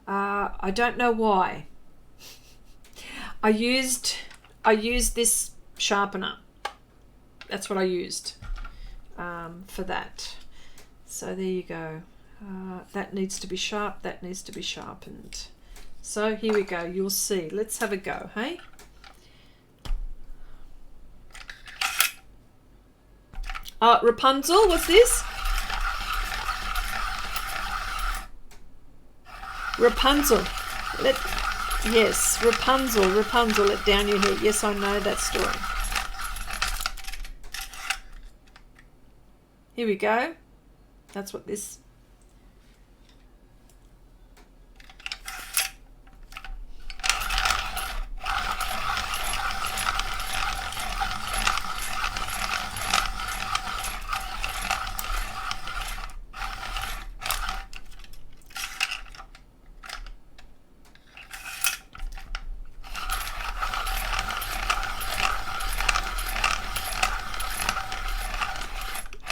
I don't know why. I used this sharpener. That's what I used for that. So there you go. That needs to be sharp. That needs to be sharpened. So here we go. You'll see. Let's have a go, hey? Rapunzel, what's this? Rapunzel. Yes, Rapunzel, let down your hair. Yes, I know that story. Here we go. That's what this...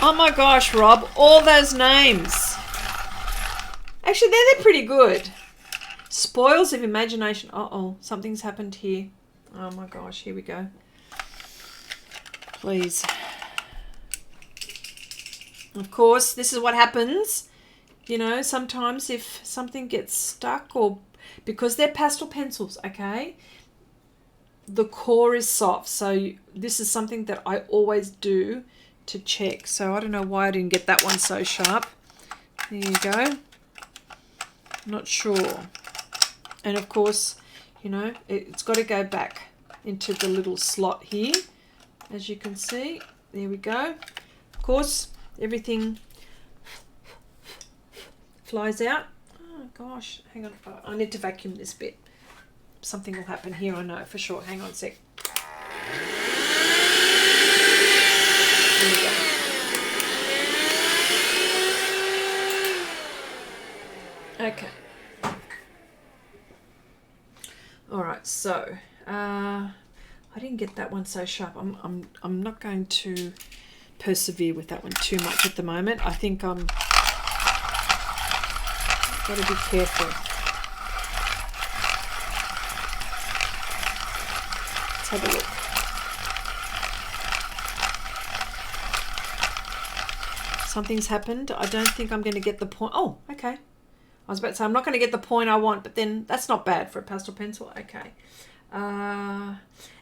Oh my gosh, Rob, all those names. Actually, they're pretty good. Spoils of imagination. Uh-oh, something's happened here. Oh my gosh, here we go. Please. Of course, this is what happens. You know, sometimes if something gets stuck, or because they're pastel pencils, okay, the core is soft. So this is something that I always do to check. So I don't know why I didn't get that one so sharp. There you go. Not sure. And of course, you know, it's got to go back into the little slot here, as you can see. There we go. Of course, everything flies out. Oh gosh, hang on. I need to vacuum this bit. Something will happen here, I know for sure. Hang on a sec. There we go. Okay. All right. So I didn't get that one so sharp. I'm not going to persevere with that one too much at the moment. I think I'm got to be careful. Let's have a look. Something's happened. I don't think I'm going to get the point. Oh, okay. I was about to say I'm not going to get the point I want, but then that's not bad for a pastel pencil. Okay. And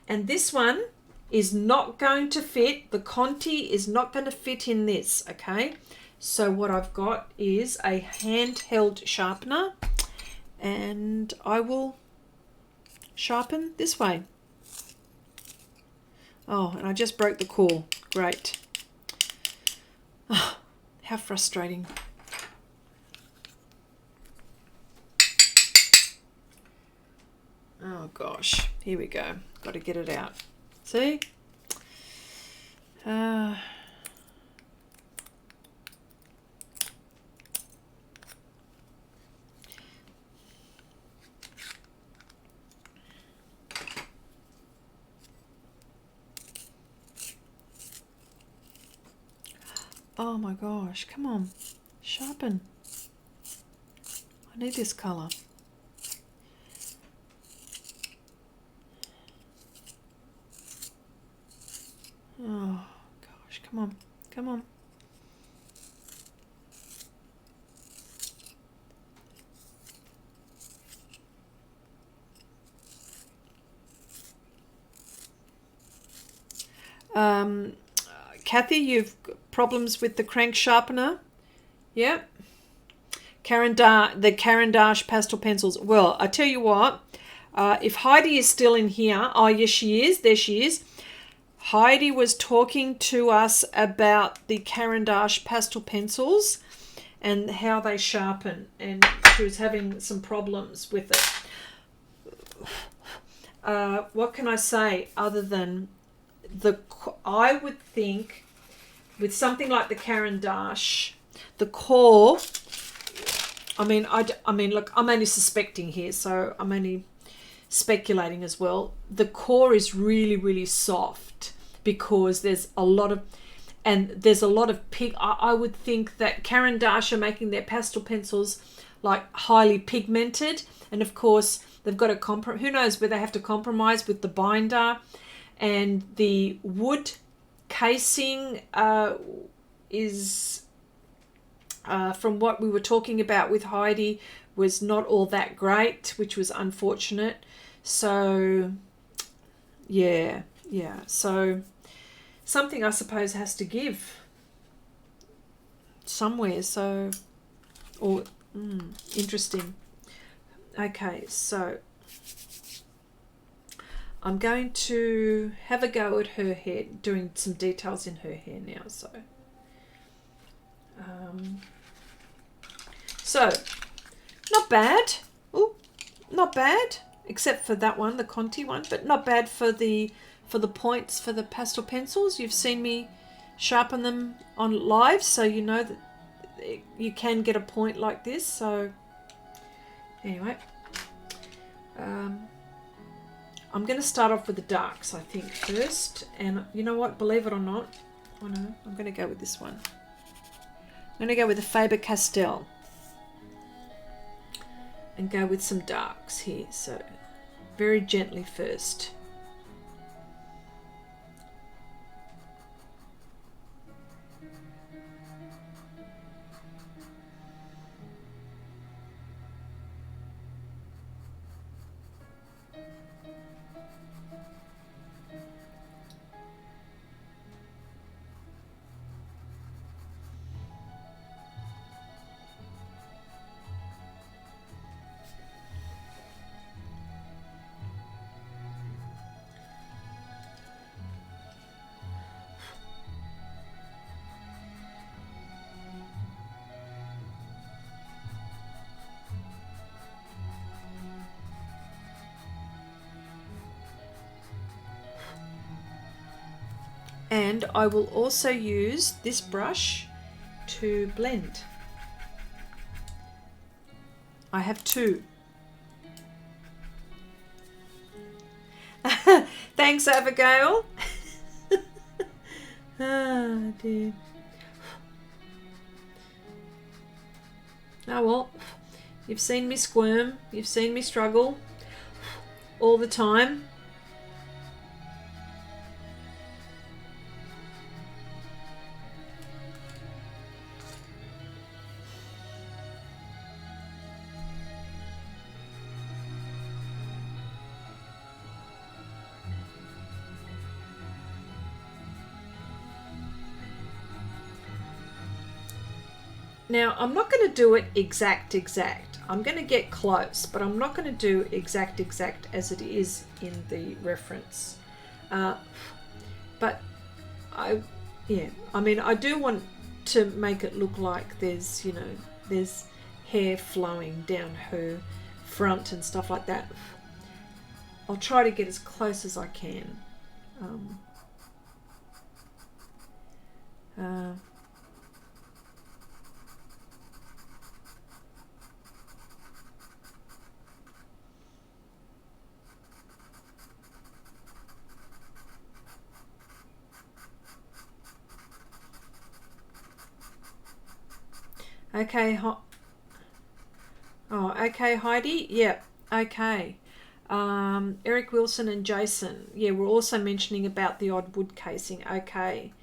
this one is not going to fit. The Conti is not going to fit in this, okay? So what I've got is a handheld sharpener, and I will sharpen this way. Oh, and I just broke the core. Great. Oh, how frustrating. Oh gosh, here we go. Got to get it out. See? Oh my gosh, come on, sharpen. I need this colour. Oh gosh, come on, come on. Kathy, you've got problems with the crank sharpener? Yep. The Caran d'Ache pastel pencils. Well, I tell you what, if Heidi is still in here, oh yes she is, there she is. Heidi was talking to us about the Caran d'Ache pastel pencils and how they sharpen, and she was having some problems with it. What can I say other than I would think with something like the Caran d'Ache, the core, I mean, look, I'm only suspecting here, so I'm only speculating as well. The core is really, really soft because there's a lot of pig. I would think that Caran d'Ache are making their pastel pencils like highly pigmented, and of course they've got to who knows where they have to compromise with the binder, and the wood casing is from what we were talking about with Heidi was not all that great, which was unfortunate. So yeah, so something I suppose has to give somewhere. So interesting. Okay, so I'm going to have a go at her hair, doing some details in her hair now. So not bad. Oh, not bad, except for that one, the Conti one, but not bad for the points for the pastel pencils. You've seen me sharpen them on live, so you know that you can get a point like this. So anyway, I'm going to start off with the darks, I think, first. And you know what? Believe it or not, oh no, I'm going to go with this one. I'm going to go with the Faber-Castell and go with some darks here. So very gently first. And I will also use this brush to blend. I have two. Thanks, Abigail. Oh dear. Oh well, you've seen me squirm, you've seen me struggle all the time. Now, I'm not going to do it exact. I'm going to get close, but I'm not going to do exact as it is in the reference. But yeah, I mean, I do want to make it look like there's, you know, there's hair flowing down her front and stuff like that. I'll try to get as close as I can. Okay, okay, Heidi. Yep. Okay. Eric Wilson and Jason. Yeah, we're also mentioning about the odd wood casing. Okay.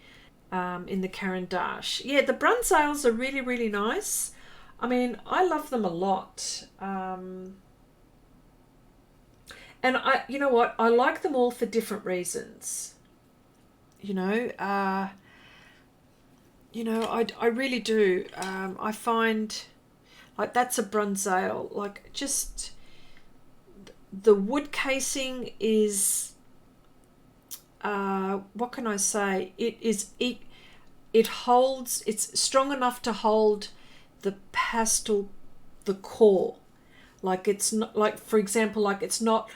In the Caran d'Ache. Yeah, the Brunsales are really, really nice. I mean, I love them a lot. And you know what? I like them all for different reasons. You know, I really do. I find like that's a Brunsale. Like just the wood casing is, what can I say? It holds. It's strong enough to hold the pastel, the core. Like it's not like, for example, like it's not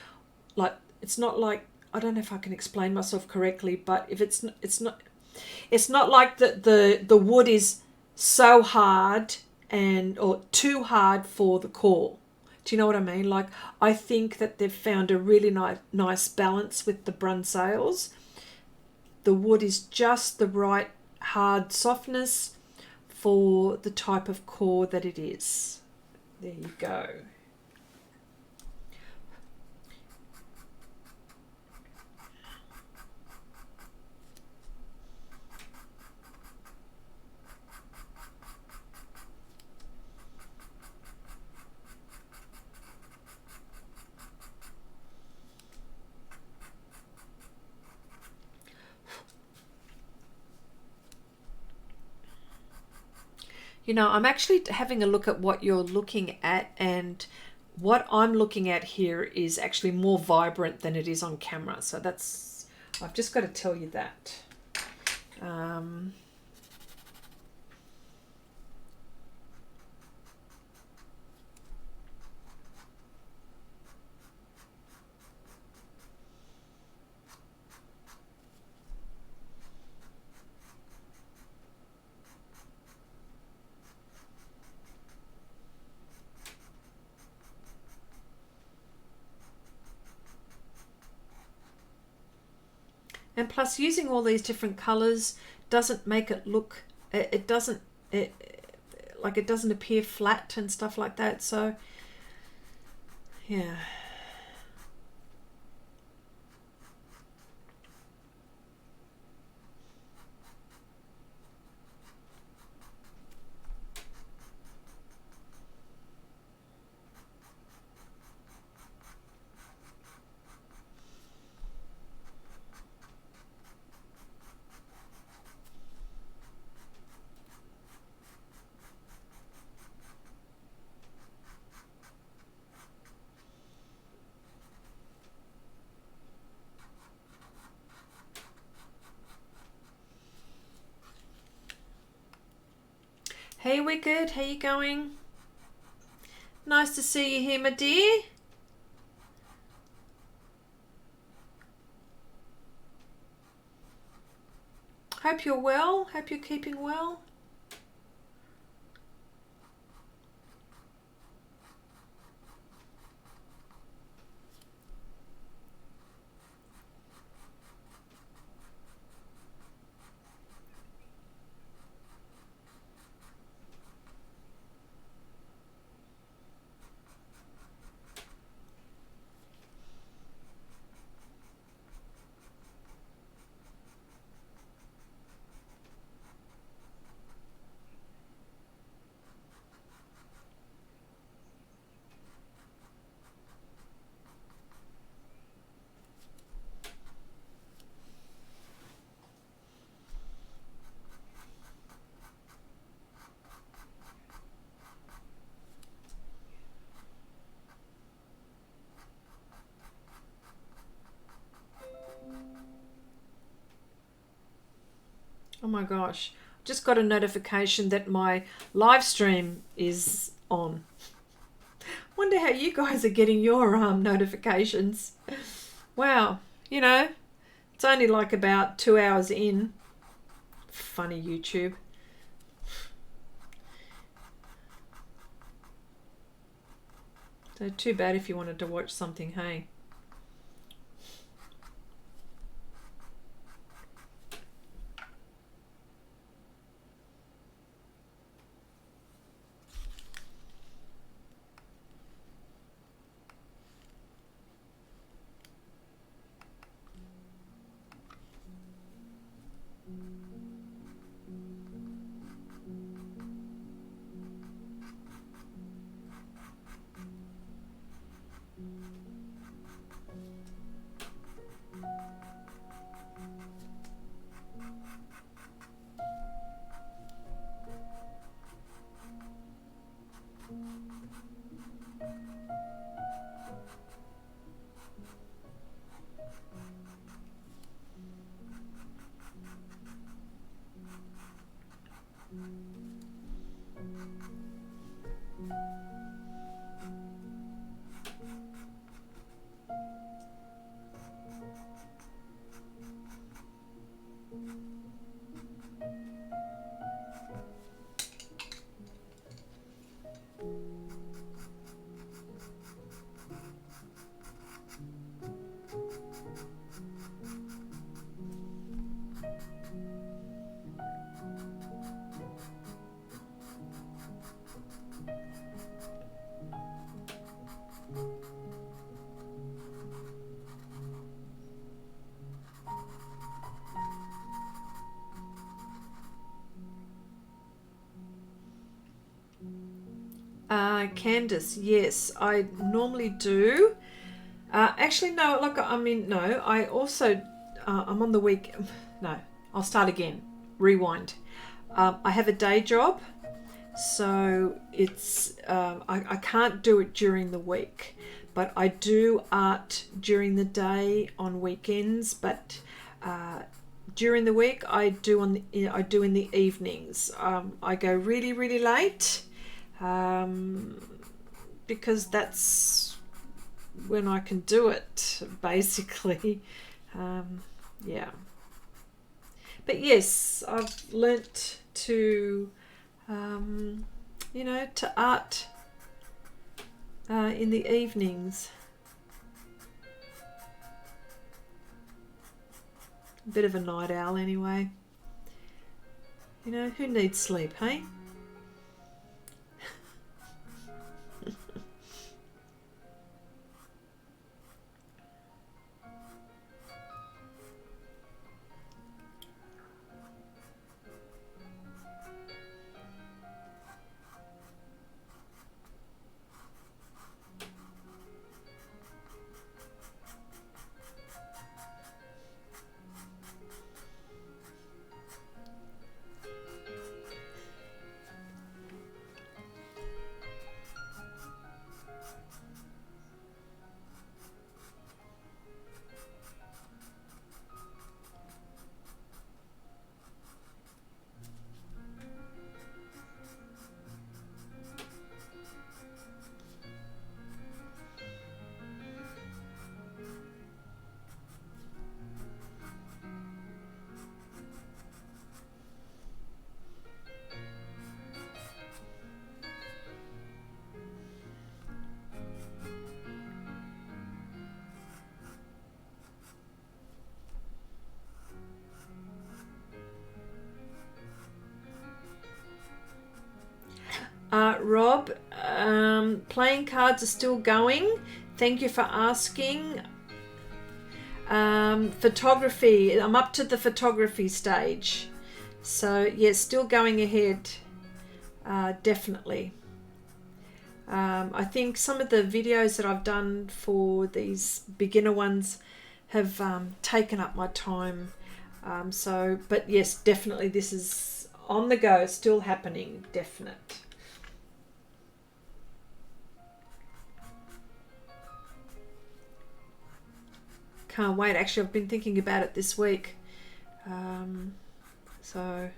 like I don't know if I can explain myself correctly, but if it's not like the wood is so hard or too hard for the core. Do you know what I mean? Like, I think that they've found a really nice balance with the Brunsales. The wood is just the right hard softness for the type of core that it is. There you go. You know, I'm actually having a look at what you're looking at, and what I'm looking at here is actually more vibrant than it is on camera. So that's, I've just got to tell you that. And plus, using all these different colors doesn't make it look, it doesn't appear flat and stuff like that. So yeah. Hey Wicked, how you going? Nice to see you here, my dear. Hope you're well. Hope you're keeping well. my gosh. Just got a notification that my live stream is on. Wonder how you guys are getting your notifications. Wow, you know, it's only like about 2 hours in. Funny YouTube. So too bad if you wanted to watch something, hey. Candace, yes, I normally do. Actually, no, look, I mean, no, I also, I'm on the week, no, I'll start again, rewind. I have a day job, so it's, I can't do it during the week, but I do art during the day on weekends, but during the week I do in the evenings. I go really, really late. Because that's when I can do it, basically. Yeah. But yes, I've learnt to, you know, to art in the evenings. A bit of a night owl anyway. You know, who needs sleep, hey? Rob, playing cards are still going. Thank you for asking. Photography, I'm up to the photography stage. So, yes, still going ahead. Definitely. I think some of the videos that I've done for these beginner ones have taken up my time. But yes, definitely this is on the go, still happening, definite. Can't wait. Actually, I've been thinking about it this week. So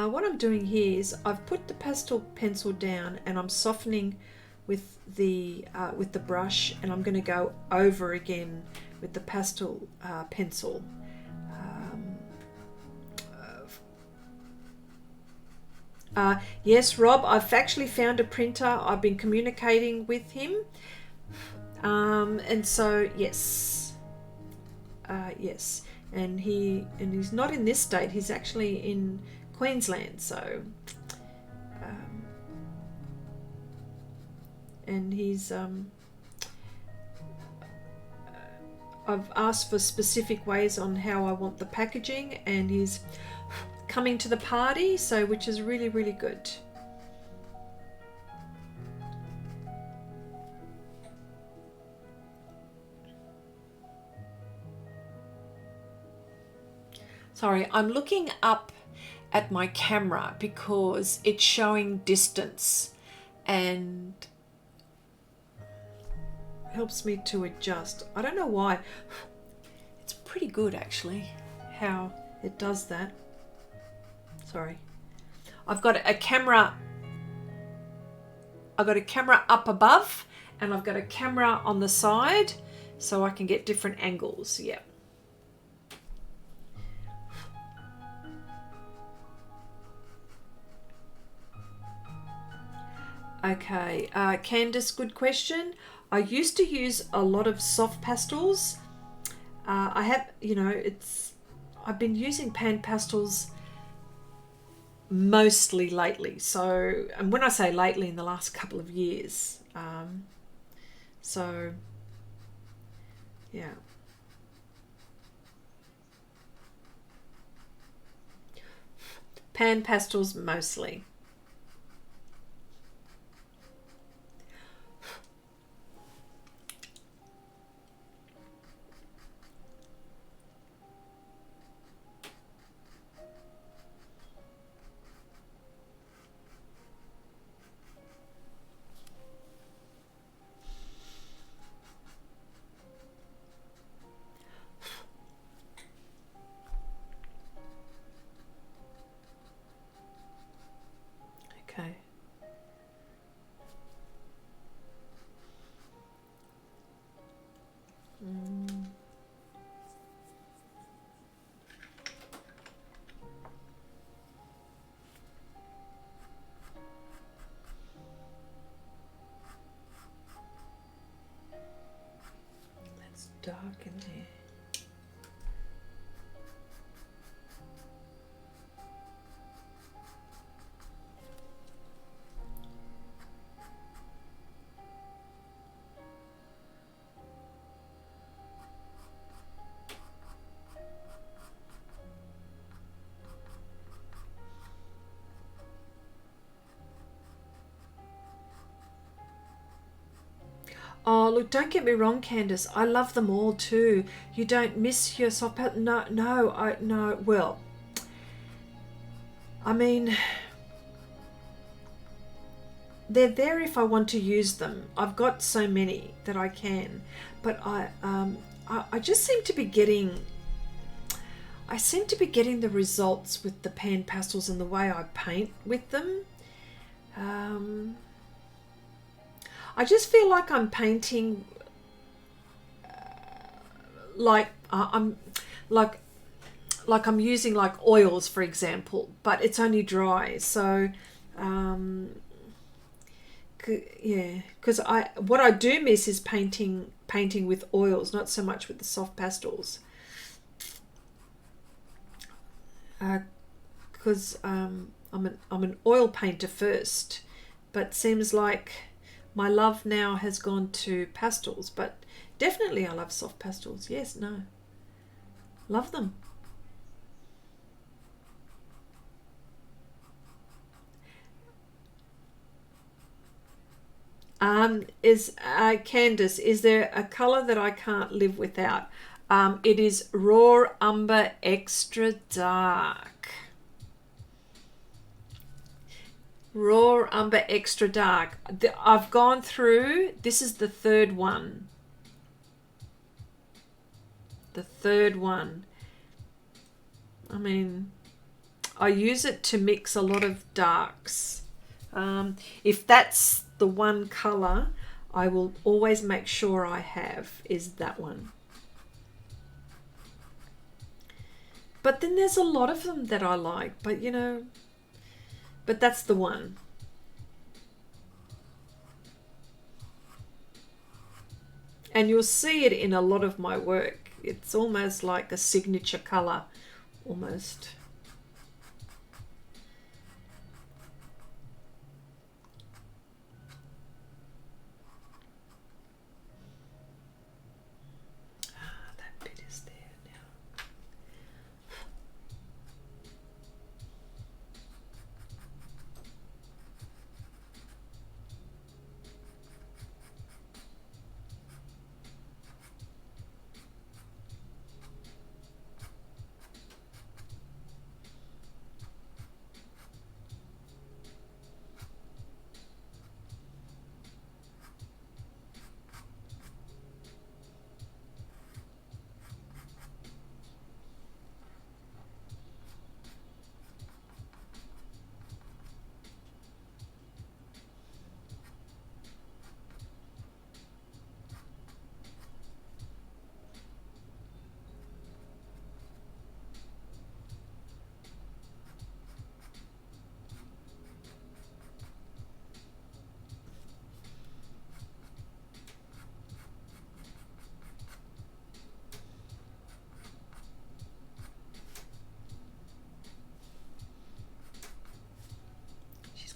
what I'm doing here is I've put the pastel pencil down and I'm softening with the brush, and I'm going to go over again with the pastel pencil. Yes, Rob, I've actually found a printer. I've been communicating with him, and so yes, yes, and he's not in this state. He's actually in Queensland. So, and he's I've asked for specific ways on how I want the packaging, and he's coming to the party, so which is really, really good. Sorry, I'm looking up at my camera because it's showing distance and helps me to adjust. I don't know why. It's pretty good actually how it does that. Sorry. I've got a camera up above and I've got a camera on the side so I can get different angles. Yeah. Okay, Candice, good question. I used to use a lot of soft pastels. I have, I've been using pan pastels mostly lately. So, and when I say lately, in the last couple of years. So, yeah. Pan pastels mostly. Okay. That's dark in there. Oh, look, don't get me wrong, Candice. I love them all too. You don't miss your soft pattern. No. Well, I mean, they're there if I want to use them. I've got so many that I can, but I just seem to be getting. I seem to be getting the results with the pan pastels and the way I paint with them. I just feel like I'm painting I'm using like oils, for example, but it's only dry. So yeah, because what I do miss is painting with oils, not so much with the soft pastels. Because I'm an oil painter first, but seems like my love now has gone to pastels. But definitely I love soft pastels. Yes, no. Love them. Candace, is there a colour that I can't live without? It is Raw Umber Extra Dark. Raw Umber Extra Dark. I've gone through, this is the third one. The third one. I mean, I use it to mix a lot of darks. If that's the one colour I will always make sure I have is that one. But then there's a lot of them that I like, but you know, but that's the one. And you'll see it in a lot of my work. It's almost like a signature colour, almost. That bit is there now.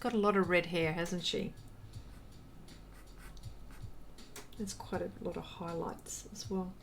Got a lot of red hair, hasn't she? There's quite a lot of highlights as well.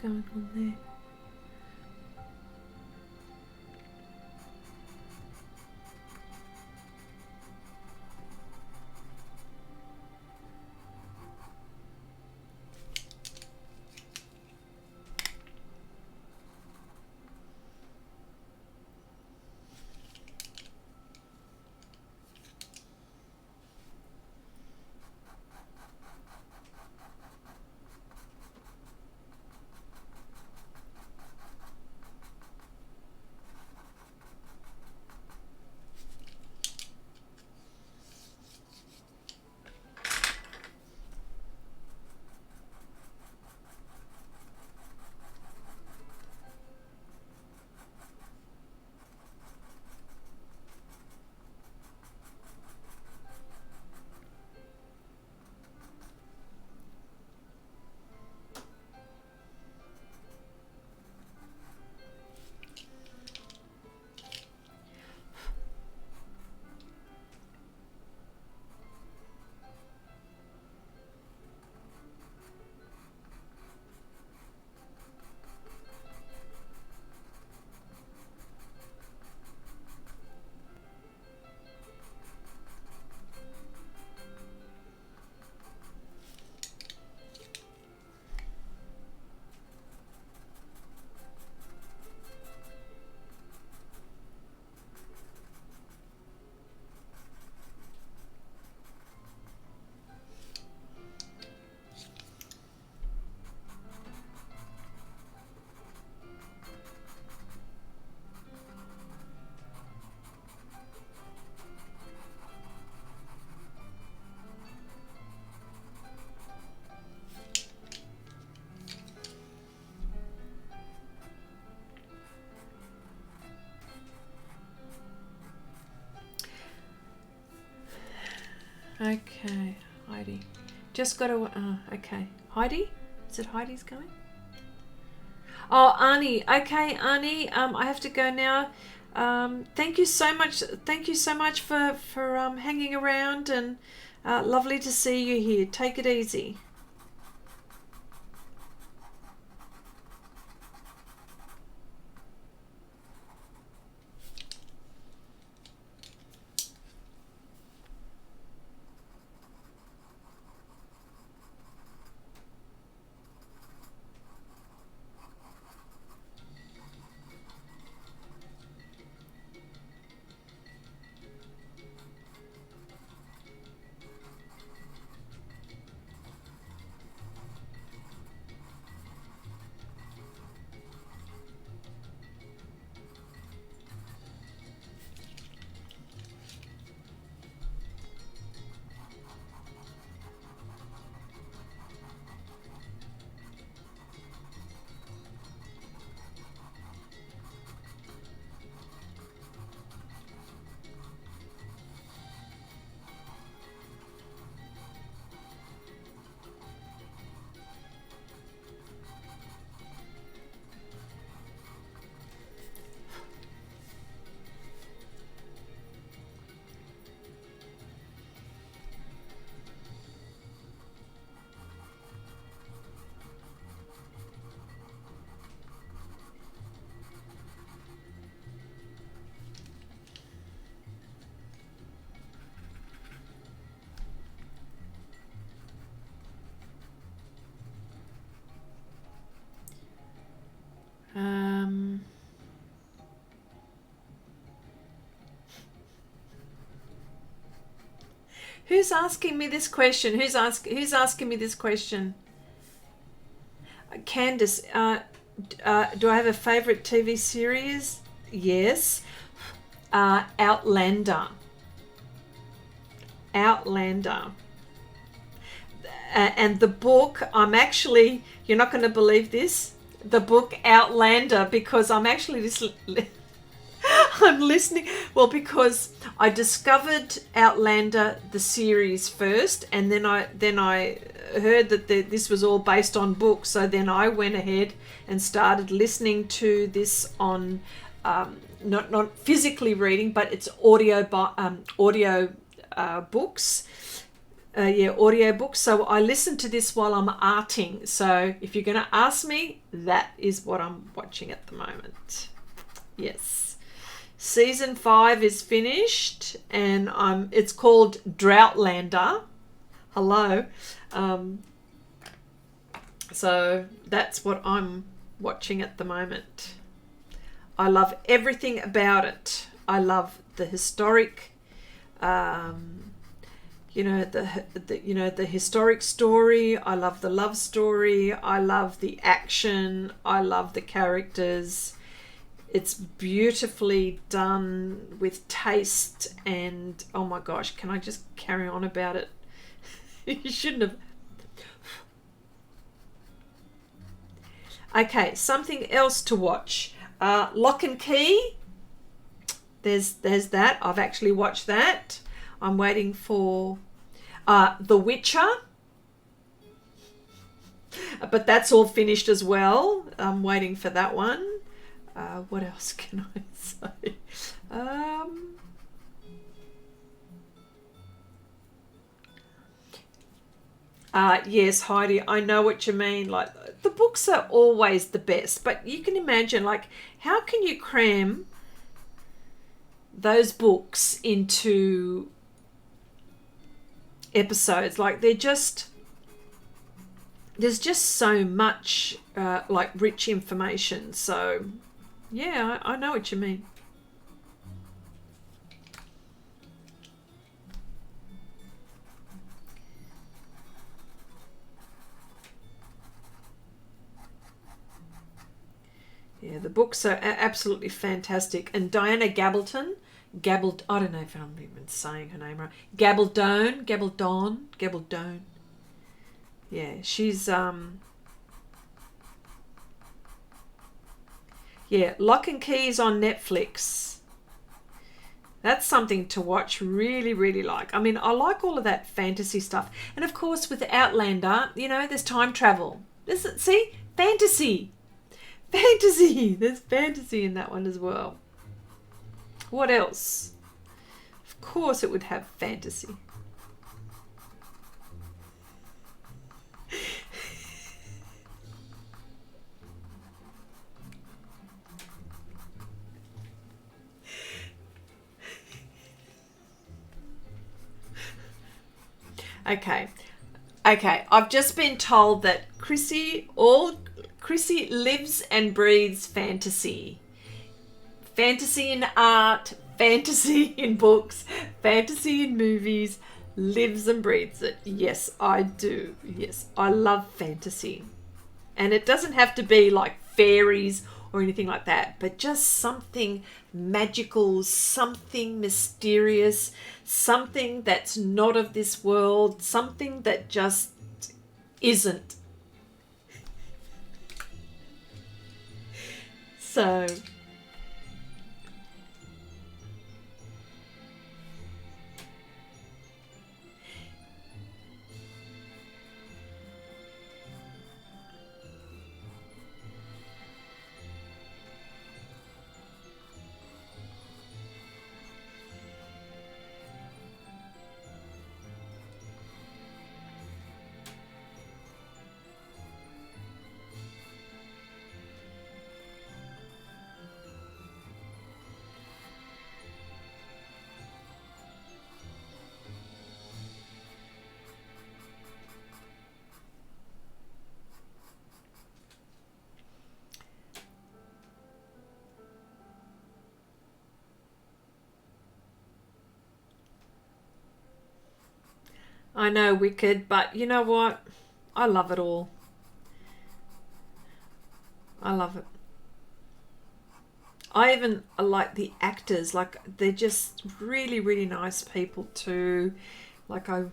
going on there? Okay, Heidi. Just got to, okay. Heidi? Is it Heidi's going? Oh, Arnie. Okay, Arnie, I have to go now. Thank you so much. Thank you so much for hanging around, and lovely to see you here. Take it easy. Who's asking me this question? Who's asking me this question? Candice, do I have a favourite TV series? Yes. Outlander. Outlander. And the book, I'm actually, you're not going to believe this, the book Outlander, because I'm actually I'm listening. Well, because I discovered Outlander, the series first, and then I heard that this was all based on books. So then I went ahead and started listening to this on, not physically reading, but it's audio books. Yeah, audiobooks. So I listen to this while I'm arting. So if you're going to ask me, that is what I'm watching at the moment. Yes. Season 5 is finished, and it's called Droughtlander. Hello. So that's what I'm watching at the moment. I love everything about it. I love the historic, the historic story. I love the love story. I love the action. I love the characters. It's beautifully done with taste, and oh my gosh, can I just carry on about it? You shouldn't have. Okay, something else to watch. Lock and Key. There's that. I've actually watched that. I'm waiting for The Witcher. But that's all finished as well. I'm waiting for that one. What else can I say? Yes, Heidi, I know what you mean. Like, the books are always the best, but you can imagine, like, how can you cram those books into episodes? Like, there's just so much like rich information. So yeah, I know what you mean. Yeah, the books are absolutely fantastic. And Diana Gabaldon, I don't know if I'm even saying her name right. Gabaldon. Yeah, she's yeah, Lock and Key's on Netflix. That's something to watch. Really, really like. I mean, I like all of that fantasy stuff. And of course, with Outlander, there's time travel. See? Fantasy. Fantasy. There's fantasy in that one as well. What else? Of course it would have fantasy. Okay. I've just been told that Chrissy lives and breathes fantasy. Fantasy in art, fantasy in books, fantasy in movies, lives and breathes it. Yes, I do. Yes, I love fantasy. And it doesn't have to be like fairies or anything like that, but just something magical, something mysterious, something that's not of this world, something that just isn't. So I know, wicked, but you know what? I love it all. I love it. I even like the actors. Like, they're just really, really nice people too. Like, I've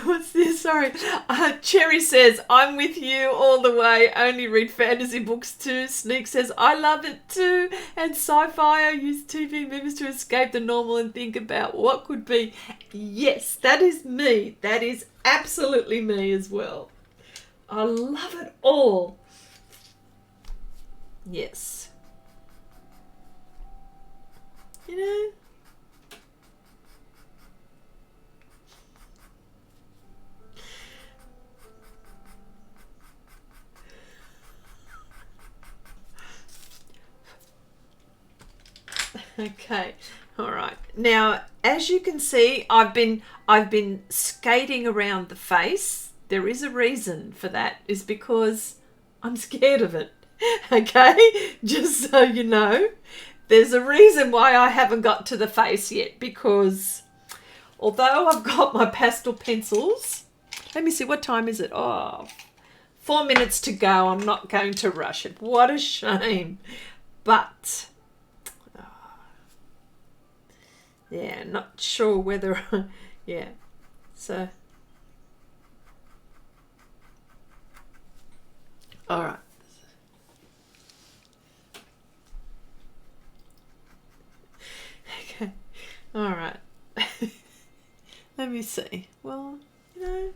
what's this? Sorry. Cherry says, I'm with you all the way. Only read fantasy books too. Sneak says, I love it too. And sci-fi, I use TV movies to escape the normal and think about what could be. Yes, that is me. That is absolutely me as well. I love it all. Yes. You know? Okay, all right. Now, as you can see, I've been skating around the face. There is a reason for that, is because I'm scared of it. Okay, just so you know, there's a reason why I haven't got to the face yet, because although I've got my pastel pencils, let me see, what time is it? Oh, 4 minutes to go. I'm not going to rush it. What a shame. But yeah, not sure whether, yeah, so, all right. Okay, all right. Let me see. Well, you know,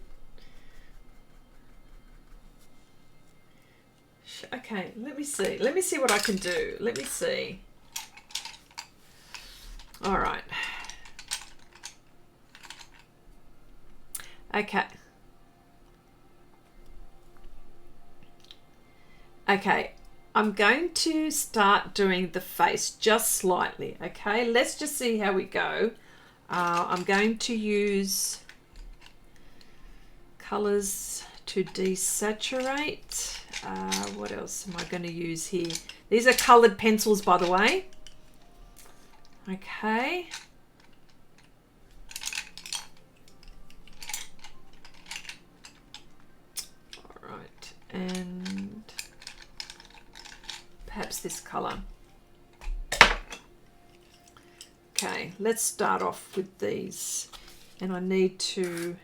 okay, let me see. Let me see what I can do. Let me see. All right. Okay. Okay. I'm going to start doing the face just slightly. Okay. Let's just see how we go. I'm going to use colors to desaturate. What else am I going to use here? These are colored pencils, by the way. Okay. All right, and perhaps this color. Okay, let's start off with these, and I need to,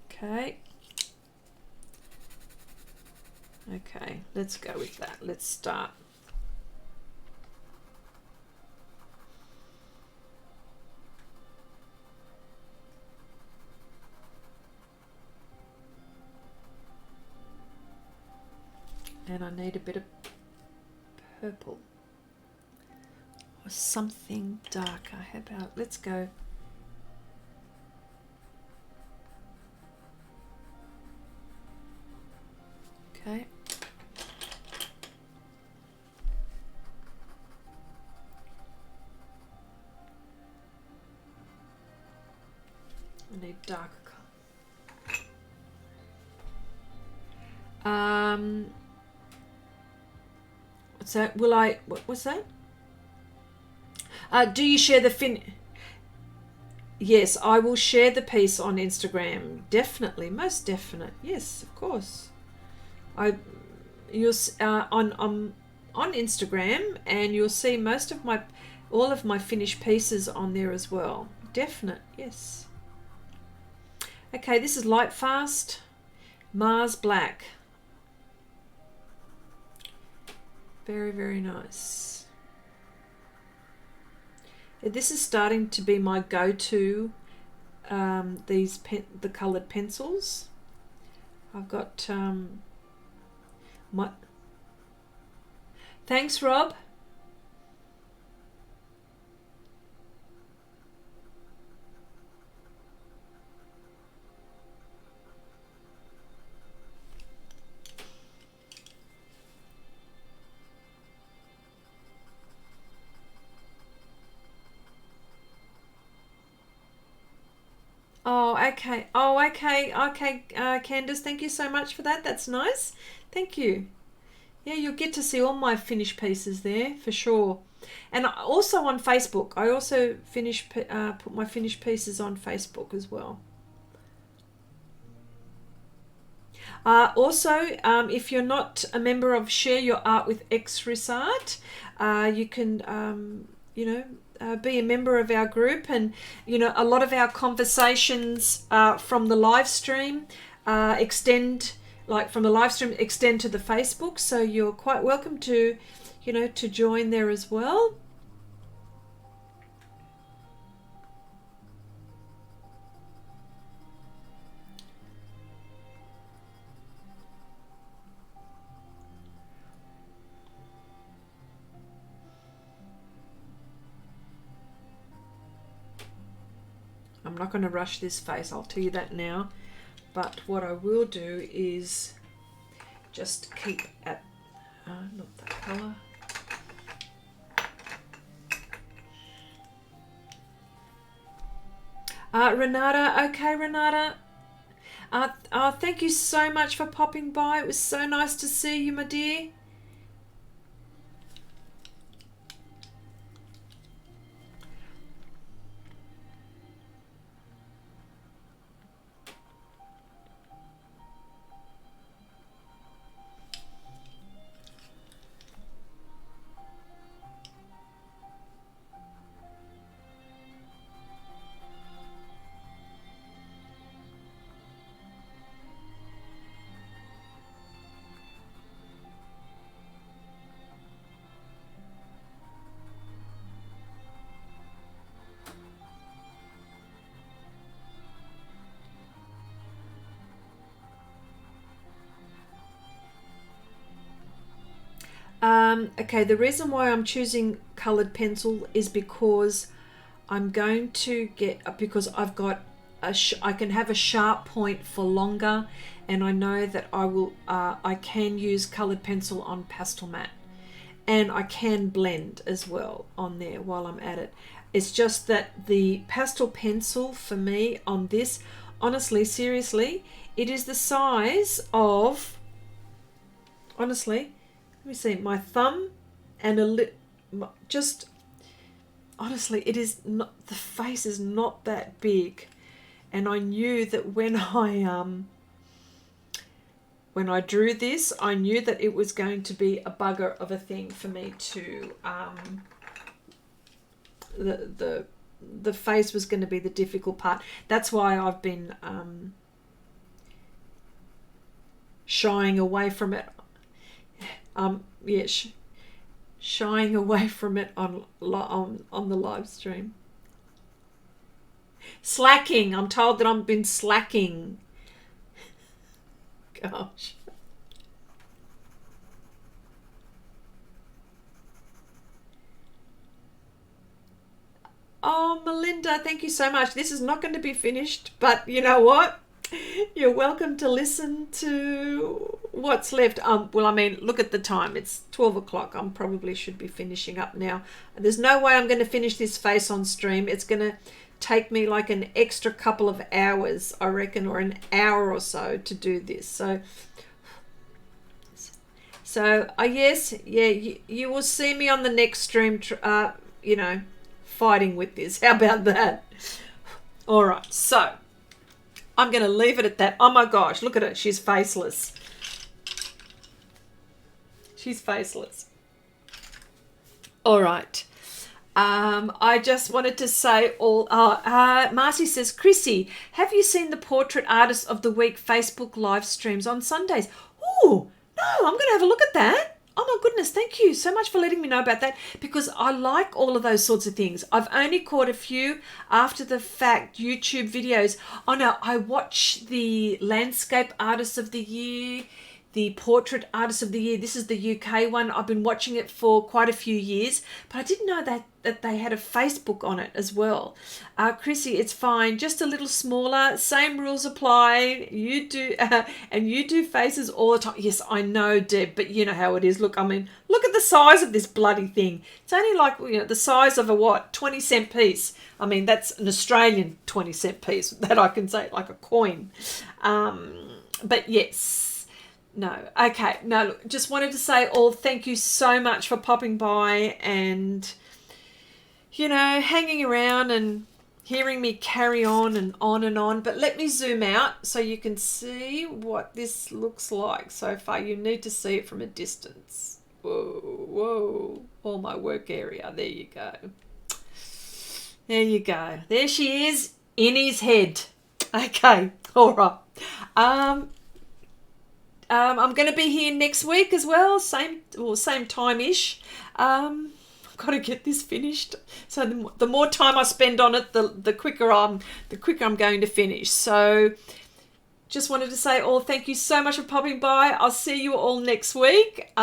okay. Okay, let's go with that. Let's start. And I need a bit of purple or something darker. How about, let's go. Okay. I need darker color. What's that? Will I? What was that? Do you share the fin? Yes, I will share the piece on Instagram. Definitely, most definite. Yes, of course. You'll on Instagram, and you'll see most of all of my finished pieces on there as well. Definite, yes. Okay, this is Light Fast, Mars Black. Very, very nice. This is starting to be my go-to, the coloured pencils. I've got my... Thanks, Rob. Oh, okay. Oh, okay. Okay, Candace, thank you so much for that. That's nice. Thank you. Yeah, you'll get to see all my finished pieces there for sure. And also on Facebook. I also put my finished pieces on Facebook as well. Also, if you're not a member of Share Your Art with Xrissart, you can, be a member of our group. And you know, a lot of our conversations from the live stream extend to the Facebook, so you're quite welcome to, you know, to join there as well. I'm not going to rush this face, I'll tell you that now. But what I will do is just keep at, not that colour. Renata, okay, Renata. Thank you so much for popping by. It was so nice to see you, my dear. Okay, the reason why I'm choosing coloured pencil is because I'm going to get, because I've got I can have a sharp point for longer, and I know that I can use coloured pencil on Pastelmat, and I can blend as well on there while I'm at it. It's just that the pastel pencil for me on this, honestly, seriously, it is the size of, honestly, let me see, my thumb and just, honestly, it is not, the face is not that big. And I knew that when I drew this, I knew that it was going to be a bugger of a thing for me to, the face was going to be the difficult part. That's why I've been shying away from it. Shying away from it on the live stream. Slacking. I'm told that I've been slacking. Gosh. Oh, Melinda, thank you so much. This is not going to be finished, but you know what? You're welcome to listen to what's left. Well, I mean, look at the time. It's 12 o'clock. I probably should be finishing up now. There's no way I'm going to finish this face on stream. It's going to take me like an extra couple of hours, I reckon, or an hour or so to do this. So yes, yeah, you will see me on the next stream, you know, fighting with this. How about that? All right, so I'm going to leave it at that. Oh my gosh, look at her. She's faceless. She's faceless. All right. I just wanted to say Marcy says, Chrissy, have you seen the Portrait Artist of the Week Facebook live streams on Sundays? Oh, no, I'm going to have a look at that. Oh my goodness, thank you so much for letting me know about that, because I like all of those sorts of things. I've only caught a few after the fact YouTube videos. Oh no, I watch the Landscape Artist of the Year, the Portrait Artist of the Year. This is the UK one. I've been watching it for quite a few years, but I didn't know that they had a Facebook on it as well. Chrissy, it's fine, just a little smaller, same rules apply. You do, and you do faces all the time. Yes, I know, Deb, but you know how it is. Look, I mean, look at the size of this bloody thing. It's only like, you know, the size of a 20-cent piece. I mean, that's an Australian 20-cent piece, that I can say, like a coin. But yes. No. Okay. No, look, just wanted to say thank you so much for popping by and, you know, hanging around and hearing me carry on and on and on. But let me zoom out so you can see what this looks like so far. You need to see it from a distance. Whoa, whoa. All my work area. There you go. There you go. There she is in his head. Okay. All right. I'm going to be here next week as well, same time-ish. I've got to get this finished. So the more time I spend on it, the quicker I'm going to finish. So just wanted to say thank you so much for popping by. I'll see you all next week.